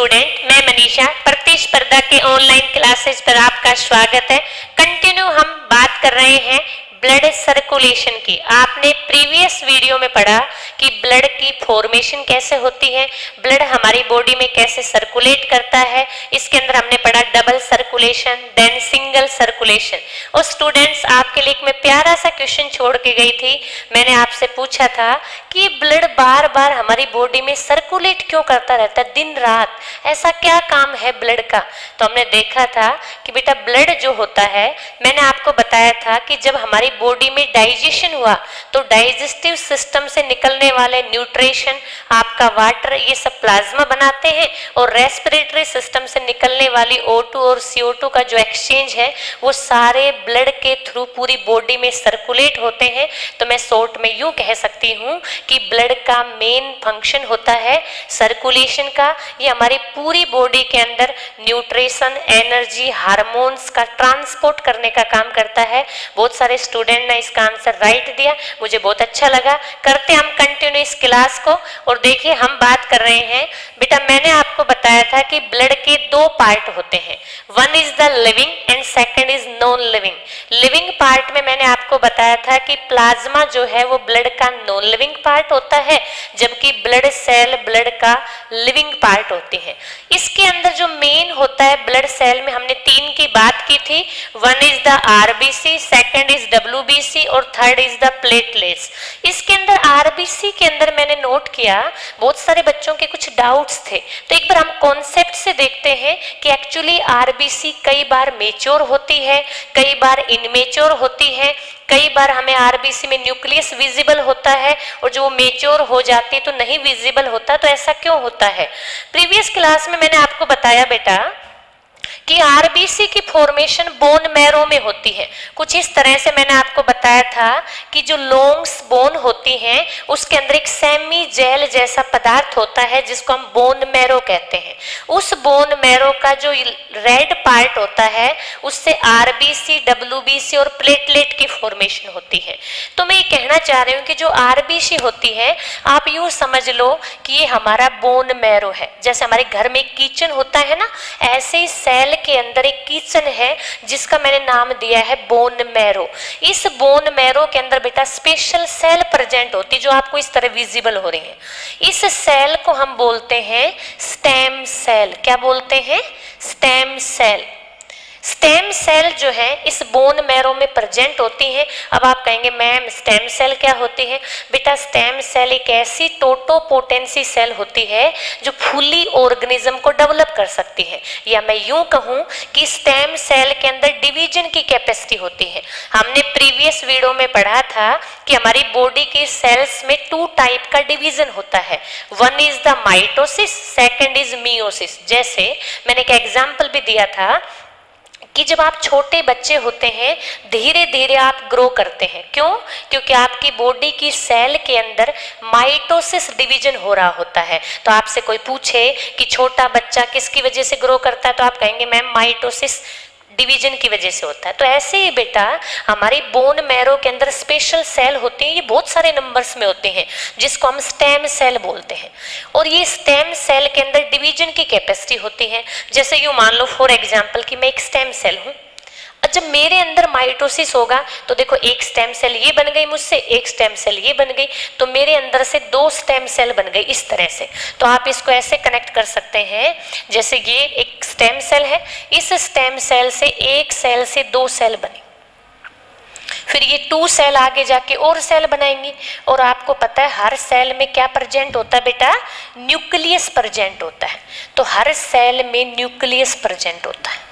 Student, मैं मनीषा प्रतिस्पर्धा के ऑनलाइन क्लासेस पर आपका स्वागत है। कंटिन्यू हम बात कर रहे हैं ब्लड सर्कुलेशन की। आपने प्रीवियस वीडियो में पढ़ा कि ब्लड की फॉर्मेशन कैसे होती है, ब्लड हमारी बॉडी में कैसे सर्कुलेट करता है। इसके अंदर हमने पढ़ा double circulation, then single circulation. और स्टूडेंट्स, आपके लिए मैं प्यारा सा क्वेश्चन छोड़ के गई थी। मैंने आपसे पूछा था कि ब्लड बार बार हमारी बॉडी में सर्कुलेट क्यों करता रहता है दिन रात, ऐसा क्या काम है ब्लड का। तो हमने देखा था कि बेटा ब्लड जो होता है, मैंने आपको बताया था कि जब हमारी बॉडी में डाइजेशन हुआ तो डाइजेस्टिव सिस्टम से निकलने वाले न्यूट्रिशन, आपका वाटर, ये सब प्लाज्मा बनाते हैं और रेस्पिरेटरी सिस्टम से निकलने वाली O2 और CO2 का जो एक्सचेंज है वो सारे ब्लड के थ्रू पूरी बॉडी में सर्कुलेट होते हैं। तो मैं शॉर्ट में यूं कह सकती हूं कि ब्लड का मेन फंक्शन होता है सर्कुलेशन का। ये हमारी पूरी बॉडी के अंदर न्यूट्रिशन, एनर्जी, हार्मोन्स का ट्रांसपोर्ट करने का काम करता है। बहुत सारे स्टूडेंट ने इसका आंसर राइट दिया, मुझे बहुत अच्छा लगा। करते हम कंटिन्यू इस क्लास को। और देखिए हम बात कर रहे हैं, बेटा मैंने आपको बताया था कि ब्लड के दो पार्ट होते हैं, one is the living and second is non living. Living part में मैंने आपको बताया था कि प्लाज्मा जो है वो ब्लड का नॉन लिविंग पार्ट होता है, जबकि ब्लड सेल ब्लड का लिविंग पार्ट होती है। इसके अंदर जो मेन होता है ब्लड सेल में, हमने तीन की बात की थी, one is the RBC, second is WBC और थर्ड इज द प्लेटलेट्स। इसके अंदर आरबीसी के अंदर मैंने नोट किया बहुत सारे बच्चों के कुछ डाउट्स थे, तो एक बार हम कॉन्सेप्ट से देखते हैं कि एक्चुअली आरबीसी कई बार मेच्योर होती है, कई बार इनमेच्योर होती है, कई बार हमें आरबीसी में न्यूक्लियस विजिबल होता है और जो मेच्योर हो जाती है तो नहीं विजिबल होता। तो ऐसा क्यों होता है? प्रीवियस क्लास में मैंने आपको बताया बेटा कि आरबीसी की फॉर्मेशन बोन मैरो में होती है। कुछ इस तरह से मैंने आपको बताया था कि जो लॉन्ग्स बोन होती हैं उसके अंदर एक सेमी जेल जैसा पदार्थ होता है जिसको हम बोन मैरो कहते हैं। उस बोन मैरो का जो रेड पार्ट होता है उससे आरबीसी, डब्ल्यूबीसी और प्लेटलेट की फॉर्मेशन होती है। तो मैं ये कहना चाह रही हूँ कि जो आरबीसी होती है, आप यूं समझ लो कि ये हमारा बोन मैरो है। जैसे हमारे घर में किचन होता है ना, ऐसे ही सेल के अंदर एक किचन है जिसका मैंने नाम दिया है बोन मैरो। इस बोन मैरो के अंदर बेटा स्पेशल सेल प्रेजेंट होती है जो आपको इस तरह विजिबल हो रही है। इस सेल को हम बोलते हैं स्टेम सेल। क्या बोलते हैं? Stem cell. स्टेम सेल जो है इस बोन मैरो में प्रेजेंट होती है। अब आप कहेंगे मैम स्टेम सेल क्या होती है? बेटा स्टेम सेल एक ऐसी टोटोपोटेंसी सेल होती है जो फुली ऑर्गेनिज्म को डेवलप कर सकती है, या मैं यूं कहूं कि स्टेम सेल के अंदर डिवीजन की कैपेसिटी होती है। हमने प्रीवियस वीडियो में पढ़ा था कि हमारी बॉडी के सेल्स में टू टाइप का डिवीजन होता है, one is the mitosis, second is meiosis. जैसे मैंने एक एग्जाम्पल भी दिया था कि जब आप छोटे बच्चे होते हैं धीरे धीरे आप ग्रो करते हैं। क्यों? क्योंकि आपकी बॉडी की सेल के अंदर माइटोसिस डिवीजन हो रहा होता है। तो आपसे कोई पूछे कि छोटा बच्चा किसकी वजह से ग्रो करता है, तो आप कहेंगे मैम माइटोसिस डिवीजन की वजह से होता है। तो ऐसे ही बेटा हमारी बोन मैरो के अंदर स्पेशल सेल होती हैं, ये बहुत सारे नंबर्स में होते हैं जिसको हम स्टेम सेल बोलते हैं। और ये स्टेम सेल के अंदर डिवीजन की कैपेसिटी होती है। जैसे यूं मान लो फॉर एग्जांपल कि मैं एक स्टेम सेल हूं, और जब मेरे अंदर माइटोसिस होगा तो देखो एक स्टेम सेल ये बन गई मुझसे, एक स्टेम सेल ये बन गई, तो मेरे अंदर से दो स्टेम सेल बन गई इस तरह से। तो आप इसको ऐसे कनेक्ट कर सकते हैं, जैसे ये एक स्टेम सेल है, इस स्टेम सेल से एक सेल से दो सेल बने, फिर ये टू सेल आगे जाके और सेल बनाएंगी। और आपको पता है हर सेल में क्या प्रेजेंट होता है बेटा? न्यूक्लियस प्रेजेंट होता है। तो हर सेल में न्यूक्लियस प्रेजेंट होता है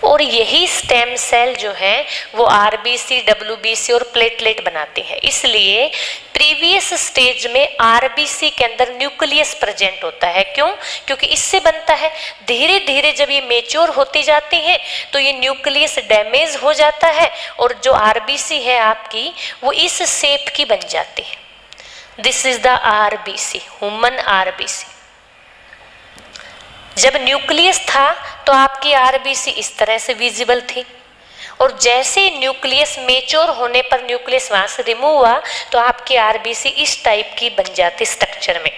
और यही स्टेम सेल जो है वो आरबीसी, डब्ल्यूबीसी और प्लेटलेट बनाती है। इसलिए प्रीवियस स्टेज में आरबीसी के अंदर न्यूक्लियस प्रेजेंट होता है। क्यों? क्योंकि इससे बनता है। धीरे धीरे जब ये मेच्योर होती जाती है तो ये न्यूक्लियस डैमेज हो जाता है और जो आरबीसी है आपकी वो इस शेप की बन जाती है। This is the RBC, human RBC. जब न्यूक्लियस था तो आपकी आरबीसी इस तरह से विजिबल थी, और जैसे ही न्यूक्लियस मेच्योर होने पर न्यूक्लियस वहां से रिमूव हुआ तो आपकी आरबीसी इस टाइप की बन जाती स्ट्रक्चर में।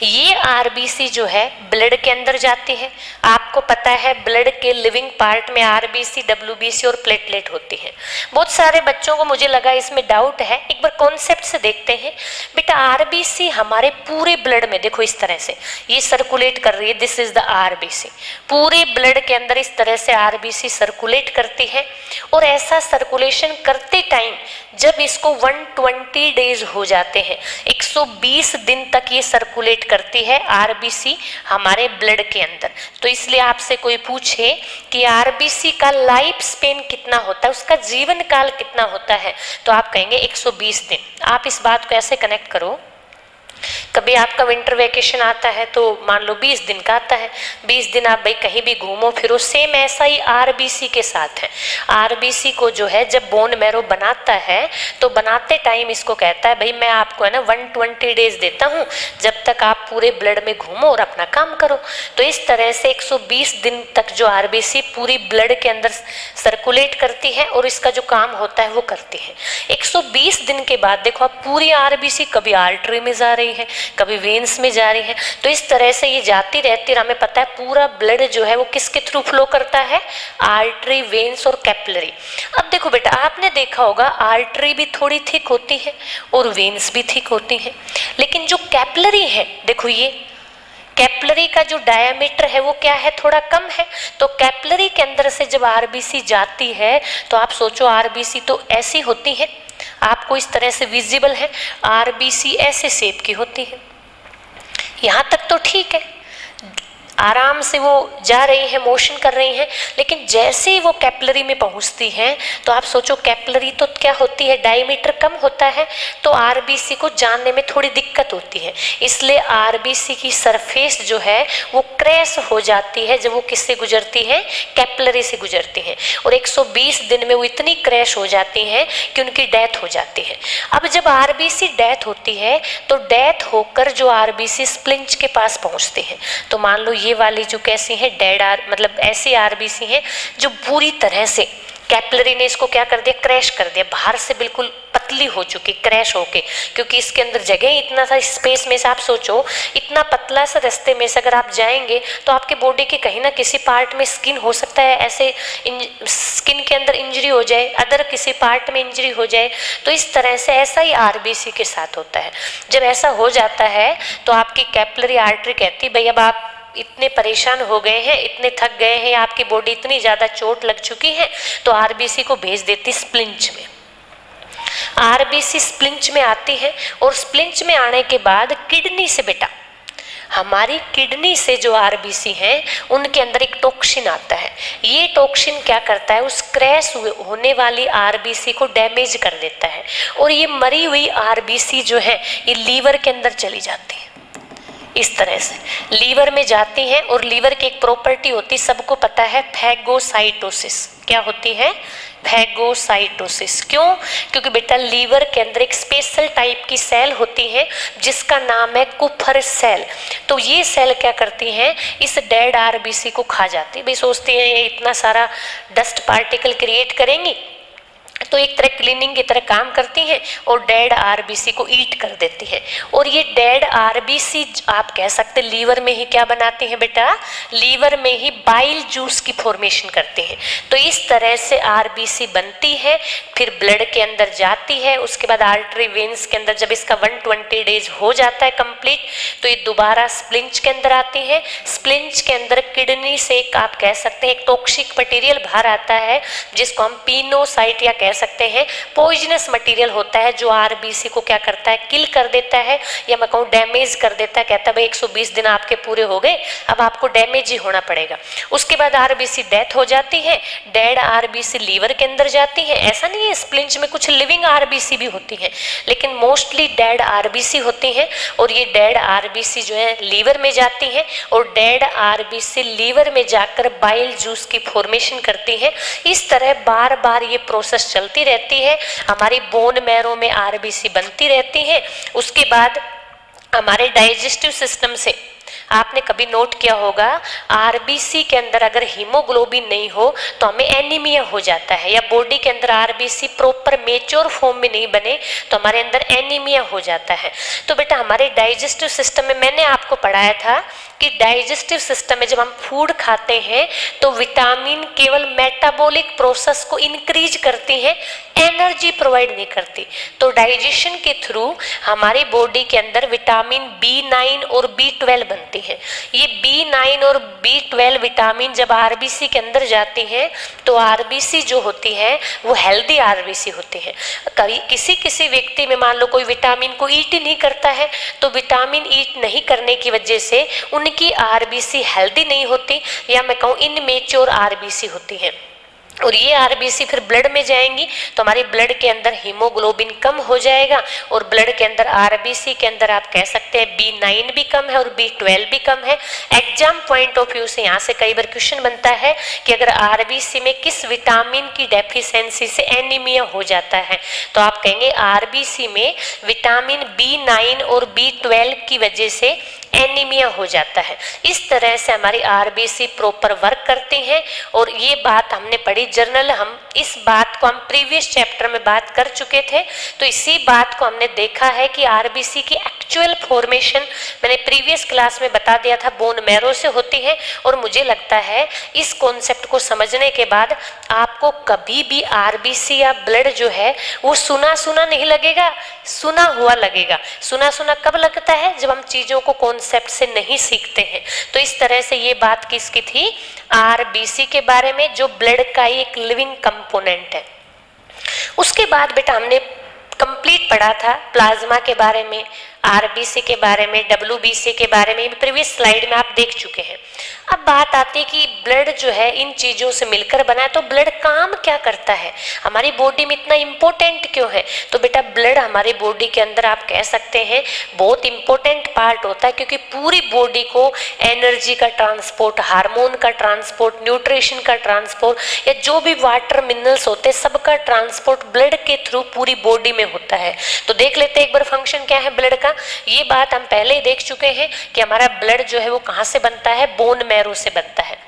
ये आरबीसी जो है ब्लड के अंदर जाती है। आपको पता है ब्लड के लिविंग पार्ट में आरबीसी, डब्ल्यूबीसी और प्लेटलेट होती है। बहुत सारे बच्चों को मुझे लगा इसमें डाउट है, एक बार कॉन्सेप्ट से देखते हैं। बेटा आरबीसी हमारे पूरे ब्लड में देखो इस तरह से ये सर्कुलेट कर रही है, दिस इज द आरबीसी। पूरे ब्लड के अंदर इस तरह से आरबीसी सर्कुलेट करती है और ऐसा सर्कुलेशन करते टाइम जब इसको 120 डेज हो जाते हैं, 120 दिन तक ये सर्कुलेट करती है आरबीसी हमारे ब्लड के अंदर। तो इसलिए आपसे कोई पूछे कि आरबीसी का लाइफ स्पेन कितना होता है, उसका जीवन काल कितना होता है, तो आप कहेंगे 120 दिन। आप इस बात को ऐसे कनेक्ट करो, कभी आपका विंटर वेकेशन आता है तो मान लो 20 दिन का आता है, 20 दिन आप भाई कहीं भी घूमो फिरो, सेम ऐसा ही आरबीसी के साथ है। आरबीसी को जो है जब बोन मैरो बनाता है तो बनाते टाइम इसको कहता है भाई मैं आपको है ना 120 डेज देता हूँ, जब तक आप पूरे ब्लड में घूमो और अपना काम करो। तो इस तरह से 120 दिन तक जो आरबीसी पूरी ब्लड के अंदर सर्कुलेट करती है और इसका जो काम होता है वो करती है। 120 दिन के बाद देखो आप पूरी आरबीसी कभी आर्टरी में जा रही है, कभी वेन्स में जा रही है, तो इस तरह से ये जाती रहती है। हमें पता है पूरा ब्लड जो है वो किसके थ्रू फ्लो करता है, आर्टरी, वेन्स और कैपिलरी। अब देखो बेटा आपने देखा होगा आर्टरी भी थोड़ी थिक होती है और वेन्स भी थिक होती है, लेकिन जो कैपिलरी है देखो ये कैपिलरी का जो डायमीटर है वो क्या है, थोड़ा कम है। तो कैपिलरी के अंदर से जब आरबीसी जाती है तो आप सोचो आरबीसी तो ऐसी होती है, आपको इस तरह से विजिबल है, आरबीसी ऐसे शेप की होती है। यहां तक तो ठीक है, आराम से वो जा रही है, मोशन कर रही है, लेकिन जैसे ही वो कैपिलरी में पहुंचती है तो आप सोचो कैपिलरी तो क्या होती है, डायमीटर कम होता है, तो आरबीसी को जानने में थोड़ी दिक्कत होती है। इसलिए आरबीसी की सरफेस जो है वो क्रैश हो जाती है जब वो किससे गुजरती है, कैपिलरी से गुजरती है, और 120 दिन में वो इतनी क्रैश हो जाती हैं कि उनकी डेथ हो जाती है। अब जब आरबीसी डेथ होती है तो डेथ होकर जो आरबीसी स्प्लिंच के पास पहुंचते हैं, तो मान लो ये वाली जो कैसी है डेड मतलब ऐसी आरबीसी है जो पूरी तरह से कैपिलरी ने इसको क्या कर दिया, क्रैश कर दिया, बाहर से बिल्कुल पतली हो चुकी, क्रैश होके, क्योंकि इसके अंदर जगह इतना सा स्पेस में से आप सोचो इतना पतला सा रास्ते में से अगर आप जाएंगे तो आपके बॉडी के कहीं ना किसी पार्ट में स्किन हो सकता है ऐसे स्किन के अंदर इंजरी हो जाए, अदर किसी पार्ट में इंजरी हो जाए। तो इस तरह से ऐसा ही आरबीसी के साथ होता है। जब ऐसा हो जाता है तो आपकी कैपिलरी आर्टरी कहती भाई अब आप इतने परेशान हो गए हैं, इतने थक गए हैं, आपकी बॉडी इतनी ज़्यादा चोट लग चुकी है, तो आरबीसी को भेज देती स्प्लिंच में। आरबीसी स्प्लिंच में आती है और स्प्लिंच में आने के बाद किडनी से बेटा हमारी किडनी से जो आरबीसी हैं उनके अंदर एक टॉक्सिन आता है। ये टॉक्सिन क्या करता है, उस क्रैश होने वाली आरबीसी को डैमेज कर देता है और ये मरी हुई आरबीसी जो है ये लीवर के अंदर चली जाती है। इस तरह से लीवर में जाती हैं और लीवर की एक प्रॉपर्टी होती है, सबको पता है, फैगोसाइटोसिस। क्या होती है, फैगोसाइटोसिस। क्यों, क्योंकि बेटा लीवर के अंदर एक स्पेशल टाइप की सेल होती है जिसका नाम है कुफर सेल। तो ये सेल क्या करती हैं, इस डेड आरबीसी को खा जाती है। भाई सोचती है ये इतना सारा डस्ट पार्टिकल क्रिएट करेंगी, तो एक तरह क्लीनिंग की तरह काम करती हैं और डेड आरबीसी को ईट कर देती है। और ये डेड आरबीसी आप कह सकते लीवर में ही क्या बनाती हैं बेटा, लीवर में ही बाइल जूस की फॉर्मेशन करते हैं। तो इस तरह से आरबीसी बनती है, फिर ब्लड के अंदर जाती है, उसके बाद आर्टरी वेन्स के अंदर जब इसका 120 डेज हो जाता है कंप्लीट, तो ये दोबारा स्प्लिंच के अंदर आती है। स्प्लिंच के अंदर किडनी से एक आप कह सकते हैं एक टॉक्सिक मटेरियल बाहर आता है जिसको हम पिनोसाइट या कह सकते हैं पॉइजनस मटेरियल होता है, जो आरबीसी को क्या करता है, किल कर देता है, या मैं कहूँ डैमेज कर देता है। कहता है भाई 120 दिन आपके पूरे हो गए, अब आपको डैमेज ही होना पड़ेगा। उसके बाद आरबीसी डेथ हो जाती है, डेड आरबीसी लीवर के अंदर जाती है। ऐसा नहीं है, स्प्लिंच में कुछ लिविंग आरबीसी भी होती है, लेकिन मोस्टली डेड आरबीसी होती हैं। और ये डेड आरबीसी जो है लीवर में जाती है और डेड आरबीसी लीवर में जाकर बाइल जूस की फॉर्मेशन करती है। इस तरह बार बार ये प्रोसेस चलती रहती है, हमारी बोन मैरो में आरबीसी बनती रहती है। उसके बाद हमारे डाइजेस्टिव सिस्टम से आपने कभी नोट किया होगा आरबीसी के अंदर अगर हीमोग्लोबिन नहीं हो तो हमें एनीमिया हो जाता है, या बॉडी के अंदर आरबीसी प्रॉपर मेच्योर फॉर्म में नहीं बने तो हमारे अंदर एनीमिया हो जाता है। तो बेटा हमारे डाइजेस्टिव सिस्टम में मैंने आपको पढ़ाया था कि डाइजेस्टिव सिस्टम में जब हम फूड खाते हैं तो विटामिन केवल मेटाबॉलिक प्रोसेस को इंक्रीज करती हैं, एनर्जी प्रोवाइड नहीं करती। तो डाइजेशन के थ्रू हमारी बॉडी के अंदर विटामिन B9 और B12 बनती है। ये B9 और B12 विटामिन जब आरबीसी के अंदर जाती हैं तो आरबीसी जो होती है वो हेल्दी आरबीसी होती है। किसी किसी व्यक्ति में मान लो कोई विटामिन को ईट नहीं करता है तो विटामिन ईट नहीं करने की वजह से उनकी आरबीसी हेल्दी नहीं होती, या मैं कहूँ इनमेच्योर आरबीसी होती है। और ये आरबीसी फिर ब्लड में जाएंगी तो हमारे ब्लड के अंदर हीमोग्लोबिन कम हो जाएगा, और ब्लड के अंदर आरबीसी के अंदर आप कह सकते हैं B9 भी कम है और B12 भी कम है। एग्जाम पॉइंट ऑफ व्यू से यहाँ से कई बार क्वेश्चन बनता है कि अगर आरबीसी में किस विटामिन की डेफिशिएंसी से एनीमिया हो जाता है, तो आप कहेंगे आरबीसी में विटामिन B9 और B12 की वजह से एनीमिया हो जाता है। इस तरह से हमारी आरबीसी प्रॉपर वर्क करती हैं, और ये बात हमने पढ़ी जर्नल, हम इस बात को हम प्रीवियस चैप्टर में बात कर चुके थे। तो इसी बात को हमने देखा है कि आरबीसी की एक्चुअल फॉर्मेशन मैंने प्रीवियस क्लास में बता दिया था, बोन मैरो से होती है। और मुझे लगता है इस कॉन्सेप्ट को समझने के बाद आपको कभी भी आरबीसी या ब्लड जो है वो सुना सुना नहीं लगेगा, सुना हुआ लगेगा। सुना सुना कब लगता है? जब हम चीजों को कॉन्सेप्ट से नहीं सीखते हैं। तो इस तरह से ये बात किसकी थी? आरबीसी के बारे में, जो ब्लड का ही एक लिविंग कंपोनेंट है। उसके बाद बेटा हमने कंप्लीट पढ़ा था प्लाज्मा के बारे में, आरबीसी के बारे में, डब्ल्यूबीसी के बारे में, प्रीवियस स्लाइड में आप देख चुके हैं। अब बात आती है कि ब्लड जो है इन चीजों से मिलकर बना है, तो ब्लड काम क्या करता है, हमारी बॉडी में इतना इंपॉर्टेंट क्यों है? तो बेटा ब्लड हमारी बॉडी के अंदर आप कह सकते हैं बहुत इंपॉर्टेंट पार्ट होता है, क्योंकि पूरी बॉडी को एनर्जी का ट्रांसपोर्ट, हार्मोन का ट्रांसपोर्ट, न्यूट्रिशन का ट्रांसपोर्ट, या जो भी वाटर मिनरल्स होते हैं सबका ट्रांसपोर्ट ब्लड के थ्रू पूरी बॉडी में होता है। तो देख लेते हैं एक बार फंक्शन क्या है ब्लड का। ये बात हम पहले ही देख चुके हैं कि हमारा ब्लड जो है वो कहाँ से बनता है? बोन मैरो से बनता है।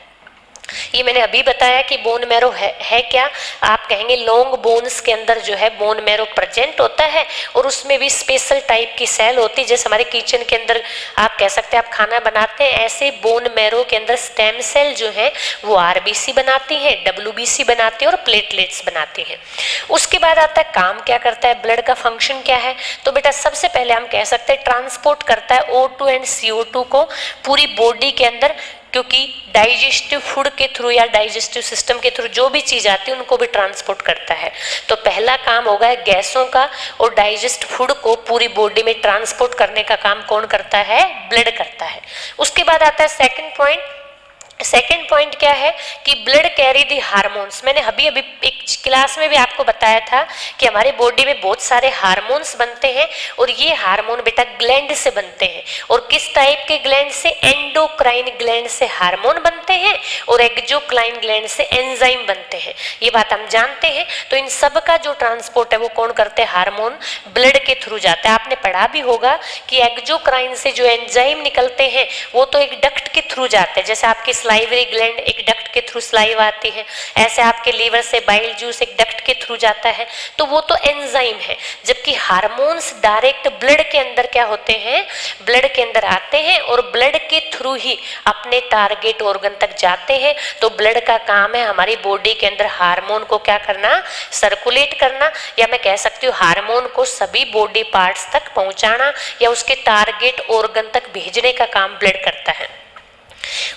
ये मैंने अभी बताया कि बोन मैरो है क्या? आप कहेंगे लॉन्ग बोन्स के अंदर जो है बोन मैरो प्रेजेंट होता है, और उसमें भी स्पेशल टाइप की सेल होती है। जैसे हमारे किचन के अंदर आप कह सकते हैं आप खाना बनाते हैं, ऐसे बोन मैरो के अंदर स्टेम सेल जो है वो आरबीसी बनाती है, डब्ल्यूबीसी बनाती है और प्लेटलेट्स बनाती है। उसके बाद आता है काम क्या करता है ब्लड का, फंक्शन क्या है? तो बेटा सबसे पहले हम कह सकते हैं ट्रांसपोर्ट करता है O2 एंड CO2 को पूरी बॉडी के अंदर, क्योंकि डाइजेस्टिव फूड के थ्रू या डाइजेस्टिव सिस्टम के थ्रू जो भी चीज आती है उनको भी ट्रांसपोर्ट करता है। तो पहला काम होगा गैसों का, और डाइजेस्ट फूड को पूरी बॉडी में ट्रांसपोर्ट करने का काम कौन करता है? ब्लड करता है। उसके बाद आता है सेकंड पॉइंट। सेकेंड पॉइंट क्या है कि ब्लड कैरी दी हार्मोन्स। मैंने अभी एक क्लास में भी आपको बताया था कि हमारी बॉडी में बहुत सारे हार्मोन्स बनते हैं, और ये हार्मोन बेटा ग्लैंड से बनते हैं। और किस टाइप के ग्लैंड से? एंडोक्राइन ग्लैंड से हार्मोन बनते हैं, और एक्सोक्राइन ग्लैंड से एंजाइम बनते हैं। ये बात हम जानते हैं। तो इन सब का जो ट्रांसपोर्ट है वो कौन करते हैं? हार्मोन ब्लड के थ्रू जाता है। आपने पढ़ा भी होगा कि एक्सोक्राइन से जो एंजाइम निकलते हैं वो तो एक डक्ट के थ्रू जाते हैं। जैसे आपकी सलाइवरी ग्लैंड एक डक्ट के थ्रू सलाइव आती है, ऐसे आपके लीवर से बाइल जूस एक डक्ट के थ्रू जाता है, तो वो तो एंजाइम है। जबकि हार्मोन्स डायरेक्ट ब्लड के अंदर क्या होते हैं? ब्लड के अंदर आते हैं और ब्लड के थ्रू ही अपने टारगेट ऑर्गन तक जाते हैं। तो ब्लड का काम है हमारी बॉडी के अंदर हार्मोन को क्या करना? सर्कुलेट करना, या मैं कह सकती हूँ हार्मोन को सभी बॉडी पार्ट्स तक पहुंचाना या उसके टारगेट ऑर्गन तक भेजने का काम ब्लड करता है।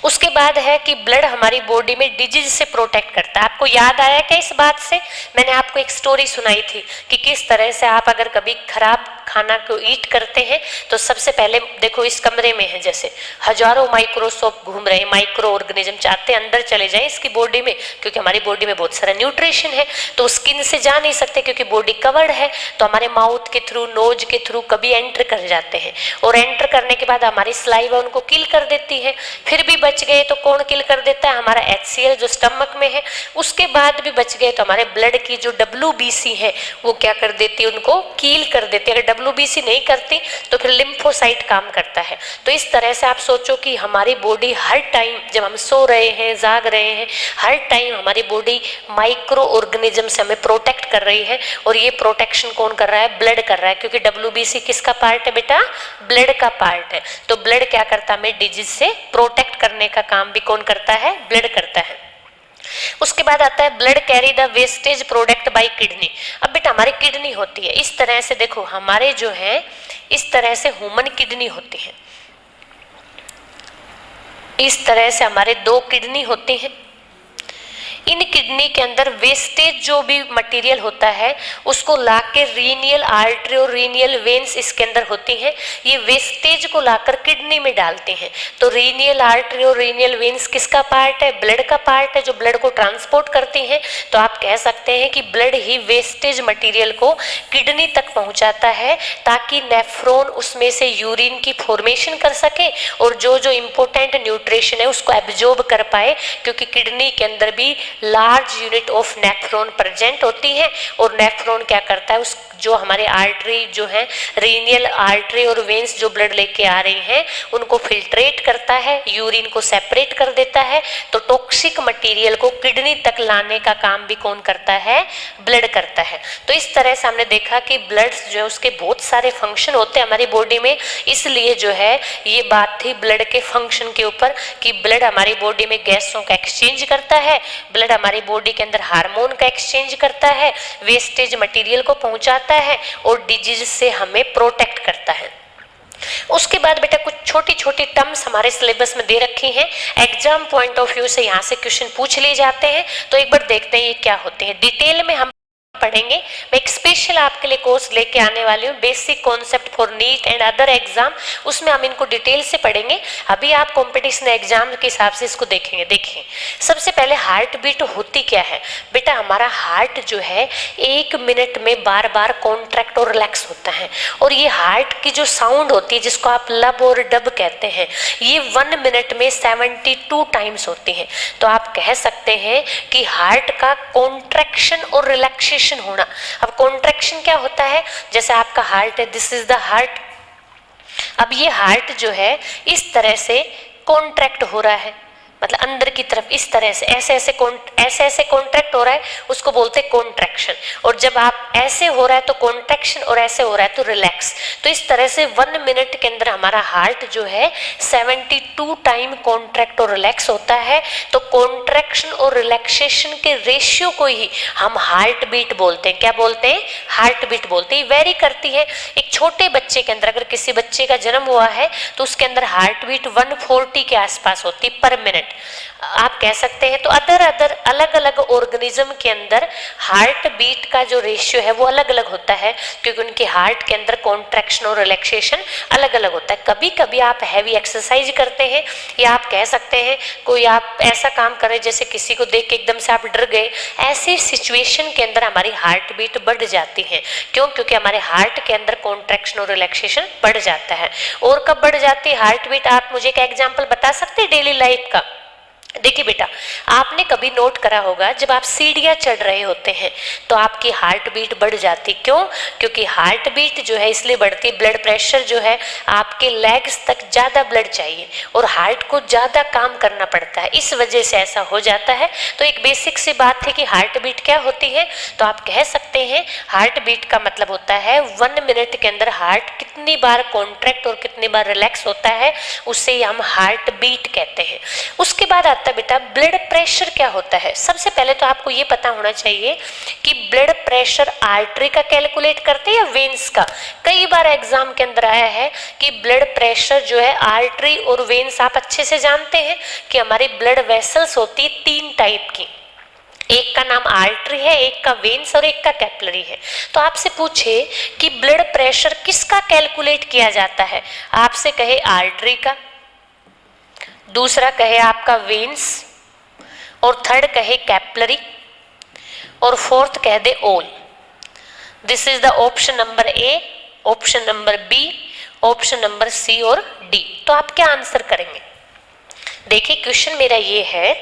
उसके बाद है कि ब्लड हमारी बॉडी में डिजीज से प्रोटेक्ट करता है। आपको याद आया क्या इस बात से? मैंने आपको एक स्टोरी सुनाई थी कि किस तरह से आप अगर कभी खराब खाना को ईट करते हैं तो सबसे पहले देखो इस कमरे में है जैसे हजारों माइक्रोस्कोप घूम रहे हैं, माइक्रो ऑर्गेनिज्म चाहते हैं अंदर चले जाए इसकी बॉडी में, क्योंकि हमारी बॉडी में बहुत सारा न्यूट्रिशन है। तो स्किन से जा नहीं सकते क्योंकि बॉडी कवर्ड है, तो हमारे माउथ के थ्रू, नोज के थ्रू कभी एंटर कर जाते हैं, और एंटर करने के बाद हमारी सलाइवा उनको किल कर देती है। फिर भी बच गए तो कौन किल कर देता है? हमारा HCl जो स्टमक में है। उसके बाद भी बच गए तो हमारे ब्लड की जो WBC है वो क्या कर देती है? उनको किल कर देती है। अगर डब्ल्यूबीसी नहीं करती तो फिर लिम्फोसाइट काम करता है। तो इस तरह से आप सोचो कि हमारी बॉडी हर टाइम जब हम सो रहे हैं, जाग रहे हैं, हर टाइम हमारी बॉडी माइक्रो ऑर्गेनिज्म से हमें प्रोटेक्ट कर रही है। और ये प्रोटेक्शन कौन कर रहा है? ब्लड कर रहा है, क्योंकि डब्ल्यूबीसी किसका पार्ट है बेटा? ब्लड का पार्ट है। तो ब्लड क्या करता है? हमें डिजीज से प्रोटेक्ट करने का काम भी कौन करता है? ब्लड करता है। उसके बाद आता है blood carry the wastage product bye kidney. अब बेटा हमारी किडनी होती है इस तरह से, देखो हमारे जो है इस तरह से ह्यूमन किडनी होती है, इस तरह से हमारे 2 किडनी होती हैं। इन किडनी के अंदर वेस्टेज जो भी मटेरियल होता है उसको लाके रीनियल आर्टरी और रीनियल वेन्स इसके अंदर होती हैं, ये वेस्टेज को लाकर किडनी में डालते हैं। तो रीनियल आर्टरी और रीनियल वेन्स किसका पार्ट है? ब्लड का पार्ट है, जो ब्लड को ट्रांसपोर्ट करती हैं। तो आप कह सकते हैं कि ब्लड ही वेस्टेज मटेरियल को किडनी तक पहुंचाता है ताकि नेफ्रॉन उसमें से यूरिन की फॉर्मेशन कर सके और जो जो इम्पोर्टेंट न्यूट्रिशन है उसको एब्जॉर्ब कर पाए, क्योंकि किडनी के अंदर भी large unit of nephron present होती है। और नेफ्रॉन क्या करता है? उस जो हमारे आर्टरी जो है, रीनियल आर्टरी और वेन्स जो ब्लड लेके आ रही हैं उनको फिल्ट्रेट करता है, यूरिन को सेपरेट कर देता है। तो टॉक्सिक मटेरियल को किडनी तक लाने का काम भी कौन करता है? ब्लड करता है। तो इस तरह से हमने देखा कि ब्लड जो है उसके बहुत सारे फंक्शन होते हैं हमारी बॉडी में। इसलिए जो है ये बात थी ब्लड के फंक्शन के ऊपर कि ब्लड हमारी बॉडी में गैसों का एक्सचेंज करता है, ब्लड हमारी बॉडी के अंदर हार्मोन का एक्सचेंज करता है, वेस्टेज मटेरियल को पहुंचाता है और डिजीज से हमें प्रोटेक्ट करता है। उसके बाद बेटा कुछ छोटी छोटी टर्म्स हमारे सिलेबस में दे रखी हैं, एग्जाम पॉइंट ऑफ व्यू से यहाँ से क्वेश्चन पूछ लिए जाते हैं। तो एक बार देखते हैं ये क्या होते हैं, डिटेल में हम पढ़ेंगे। मैं एक स्पेशल आपके लिए कोर्स लेके आने वाली हूँ, basic concept for neat and other exam, उसमें हम इनको डिटेल से पढ़ेंगे। अभी आप कंपटीशन एग्जाम के हिसाब से इसको देखेंगे। देखिए सबसे पहले हार्ट बीट होती क्या है बेटा? हमारा हार्ट जो है 1 मिनट में बार बार कॉन्ट्रैक्ट और रिलैक्स होता है, और ये हार्ट की जो साउंड होती है जिसको आप लब और डब कहते हैं, ये 1 मिनट में 72 टाइम्स होती है। तो आप कह सकते हैं कि हार्ट का कॉन्ट्रैक्शन और रिलैक्सेशन होना। अब कॉन्ट्रैक्शन क्या होता है? जैसे आपका हार्ट है, दिस इज द हार्ट। अब ये हार्ट जो है इस तरह से कॉन्ट्रैक्ट हो रहा है, मतलब अंदर की तरफ इस तरह से ऐसे ऐसे कॉन्ट्रैक्ट हो रहा है, उसको बोलते हैं कॉन्ट्रैक्शन। और जब आप ऐसे हो रहा है तो कॉन्ट्रैक्शन और ऐसे हो रहा है तो रिलैक्स। तो इस तरह से 1 मिनट के अंदर हमारा हार्ट जो है 72 टाइम कॉन्ट्रैक्ट और रिलैक्स होता है। तो कॉन्ट्रैक्शन और रिलैक्सेशन के रेशियो को ही हम हार्ट बीट बोलते हैं। क्या बोलते हैं? हार्ट बीट बोलते हैं। वेरी करती है। एक छोटे बच्चे के अंदर अगर किसी बच्चे का जन्म हुआ है तो उसके अंदर हार्ट बीट 140 के आसपास होती है पर मिनट, आप कह सकते हैं। तो अलग अलग ऑर्गेनिज्म के अंदर हार्ट बीट का जो रेशियो है वो अलग अलग होता है, क्योंकि उनके हार्ट के अंदर कॉन्ट्रैक्शन और रिलैक्सेशन अलग अलग होता है। कभी कभी आप हैवी एक्सरसाइज करते हैं, या आप कह सकते हैं कोई आप ऐसा काम करें जैसे किसी को देख के एकदम से आप डर गए, ऐसी सिचुएशन के अंदर हमारी हार्ट बीट बढ़ जाती है। क्यों? क्योंकि हमारे हार्ट के अंदर कॉन्ट्रैक्शन और रिलैक्सेशन बढ़ जाता है। और कब बढ़ जाती है हार्ट बीट? आप मुझे एक एग्जाम्पल बता सकते हैं डेली लाइफ का? देखिए बेटा, आपने कभी नोट करा होगा जब आप सीढ़ियाँ चढ़ रहे होते हैं तो आपकी हार्ट बीट बढ़ जाती। क्यों? क्योंकि हार्ट बीट जो है इसलिए बढ़ती, ब्लड प्रेशर जो है आपके लेग्स तक ज़्यादा ब्लड चाहिए और हार्ट को ज़्यादा काम करना पड़ता है, इस वजह से ऐसा हो जाता है। तो एक बेसिक सी बात है कि हार्ट बीट क्या होती है। तो आप कह सकते हैं हार्ट बीट का मतलब होता है 1 मिनट के अंदर हार्ट कितनी बार कॉन्ट्रैक्ट और कितनी बार रिलैक्स होता है, उससे हम हार्ट बीट कहते हैं। उसके बाद बेटा ब्लड प्रेशर क्या होता है? सबसे पहले तो आपको ये पता होना चाहिए कि ब्लड प्रेशर आर्टरी का कैलकुलेट करते हैं या वेन्स का। कई बार एग्जाम के अंदर आया है कि ब्लड प्रेशर जो है आर्टरी और वेन्स, आप अच्छे से जानते हैं कि हमारी ब्लड वेसल्स होती है 3 टाइप की, एक का नाम आर्टरी है, एक का वेन्स और एक का कैपिलरी है। तो आपसे पूछे कि ब्लड प्रेशर किसका कैलकुलेट किया जाता है, आपसे कहे आर्टरी का, दूसरा कहे आपका वेन्स, और थर्ड कहे कैपिलरी, और फोर्थ कह दे all. This is the option number A, option number B, option number C और डी। तो आप क्या आंसर करेंगे? देखिए क्वेश्चन मेरा ये है,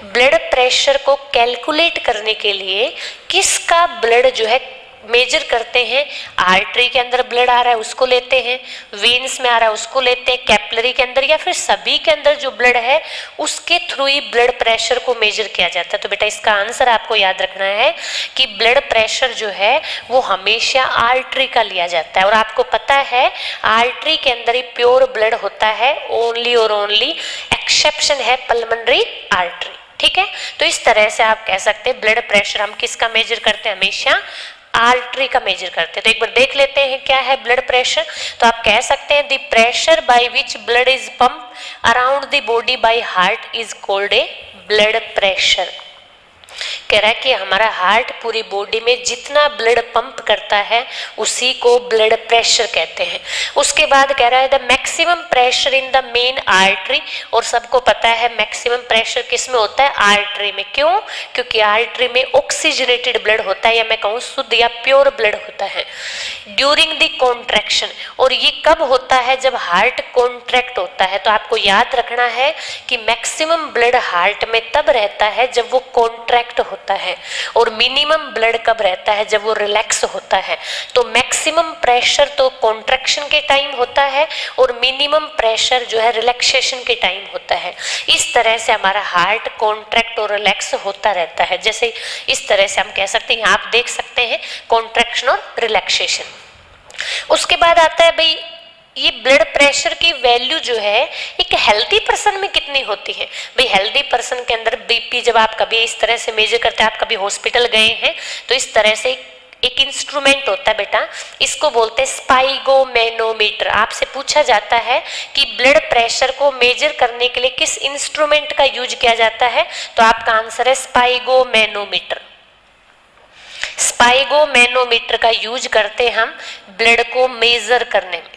ब्लड प्रेशर को कैलकुलेट करने के लिए किसका ब्लड जो है मेजर करते हैं, आर्टरी के अंदर ब्लड आ रहा है उसको लेते हैं, वेन्स में आ रहा है उसको लेते हैं, कैपिलरी के अंदर या फिर सभी के अंदर जो ब्लड है उसके थ्रू ही ब्लड प्रेशर को मेजर किया जाता है। तो बेटा इसका आंसर आपको याद रखना है कि ब्लड प्रेशर जो है वो हमेशा आर्टरी का लिया जाता है। और आपको पता है आर्टरी के अंदर ही प्योर ब्लड होता है, ओनली और ओनली एक्सेप्शन है पल्मोनरी आर्टरी। ठीक है, तो इस तरह से आप कह सकते हैं ब्लड प्रेशर हम किसका मेजर करते हैं, हमेशा आर्टरी का मेजर करते हैं। तो एक बार देख लेते हैं क्या है ब्लड प्रेशर। तो आप कह सकते हैं the pressure by which blood is pump around the body by heart is called a blood pressure. कह रहा है कि हमारा हार्ट पूरी बॉडी में जितना ब्लड पंप करता है उसी को ब्लड प्रेशर कहते हैं। उसके बाद कह रहा है the maximum pressure in the main artery, और सबको पता है मैक्सिमम प्रेशर किस में होता है, आर्टरी में। क्यों? क्योंकि आर्टरी में ऑक्सीजनेटेड ब्लड होता है, या मैं कहूँ शुद्ध या प्योर ब्लड होता है। ड्यूरिंग द कॉन्ट्रैक्शन, और ये कब होता है, जब हार्ट कॉन्ट्रैक्ट होता है। तो आपको याद रखना है कि मैक्सिमम ब्लड हार्ट में तब रहता है जब वो कॉन्ट्रैक्ट होता है, और मिनिमम ब्लड कब रहता है, जब वो रिलैक्स होता है। तो मैक्सिमम प्रेशर तो कॉन्ट्रैक्शन के टाइम होता है और मिनिमम प्रेशर जो है रिलैक्सेशन के टाइम होता है। इस तरह से हमारा हार्ट कॉन्ट्रैक्ट और रिलैक्स होता रहता है। जैसे इस तरह से हम कह सकते हैं, आप देख सकते हैं कॉन्ट्रैक्शन और रिलैक्सेशन। उसके बाद आता है भाई ये ब्लड प्रेशर की वैल्यू जो है एक हेल्दी पर्सन में कितनी होती है। भाई हेल्दी पर्सन के अंदर बीपी जब आप कभी इस तरह से मेजर करते हैं, आप कभी हॉस्पिटल गए हैं तो इस तरह से एक इंस्ट्रूमेंट होता है बेटा, इसको बोलते हैं स्पाइगोमेनोमीटर। आपसे पूछा जाता है कि ब्लड प्रेशर को मेजर करने के लिए किस इंस्ट्रूमेंट का यूज किया जाता है, तो आपका आंसर है स्पाइगोमेनोमीटर। स्पाइगोमेनोमीटर का यूज करते हैं हम ब्लड को मेजर करने में।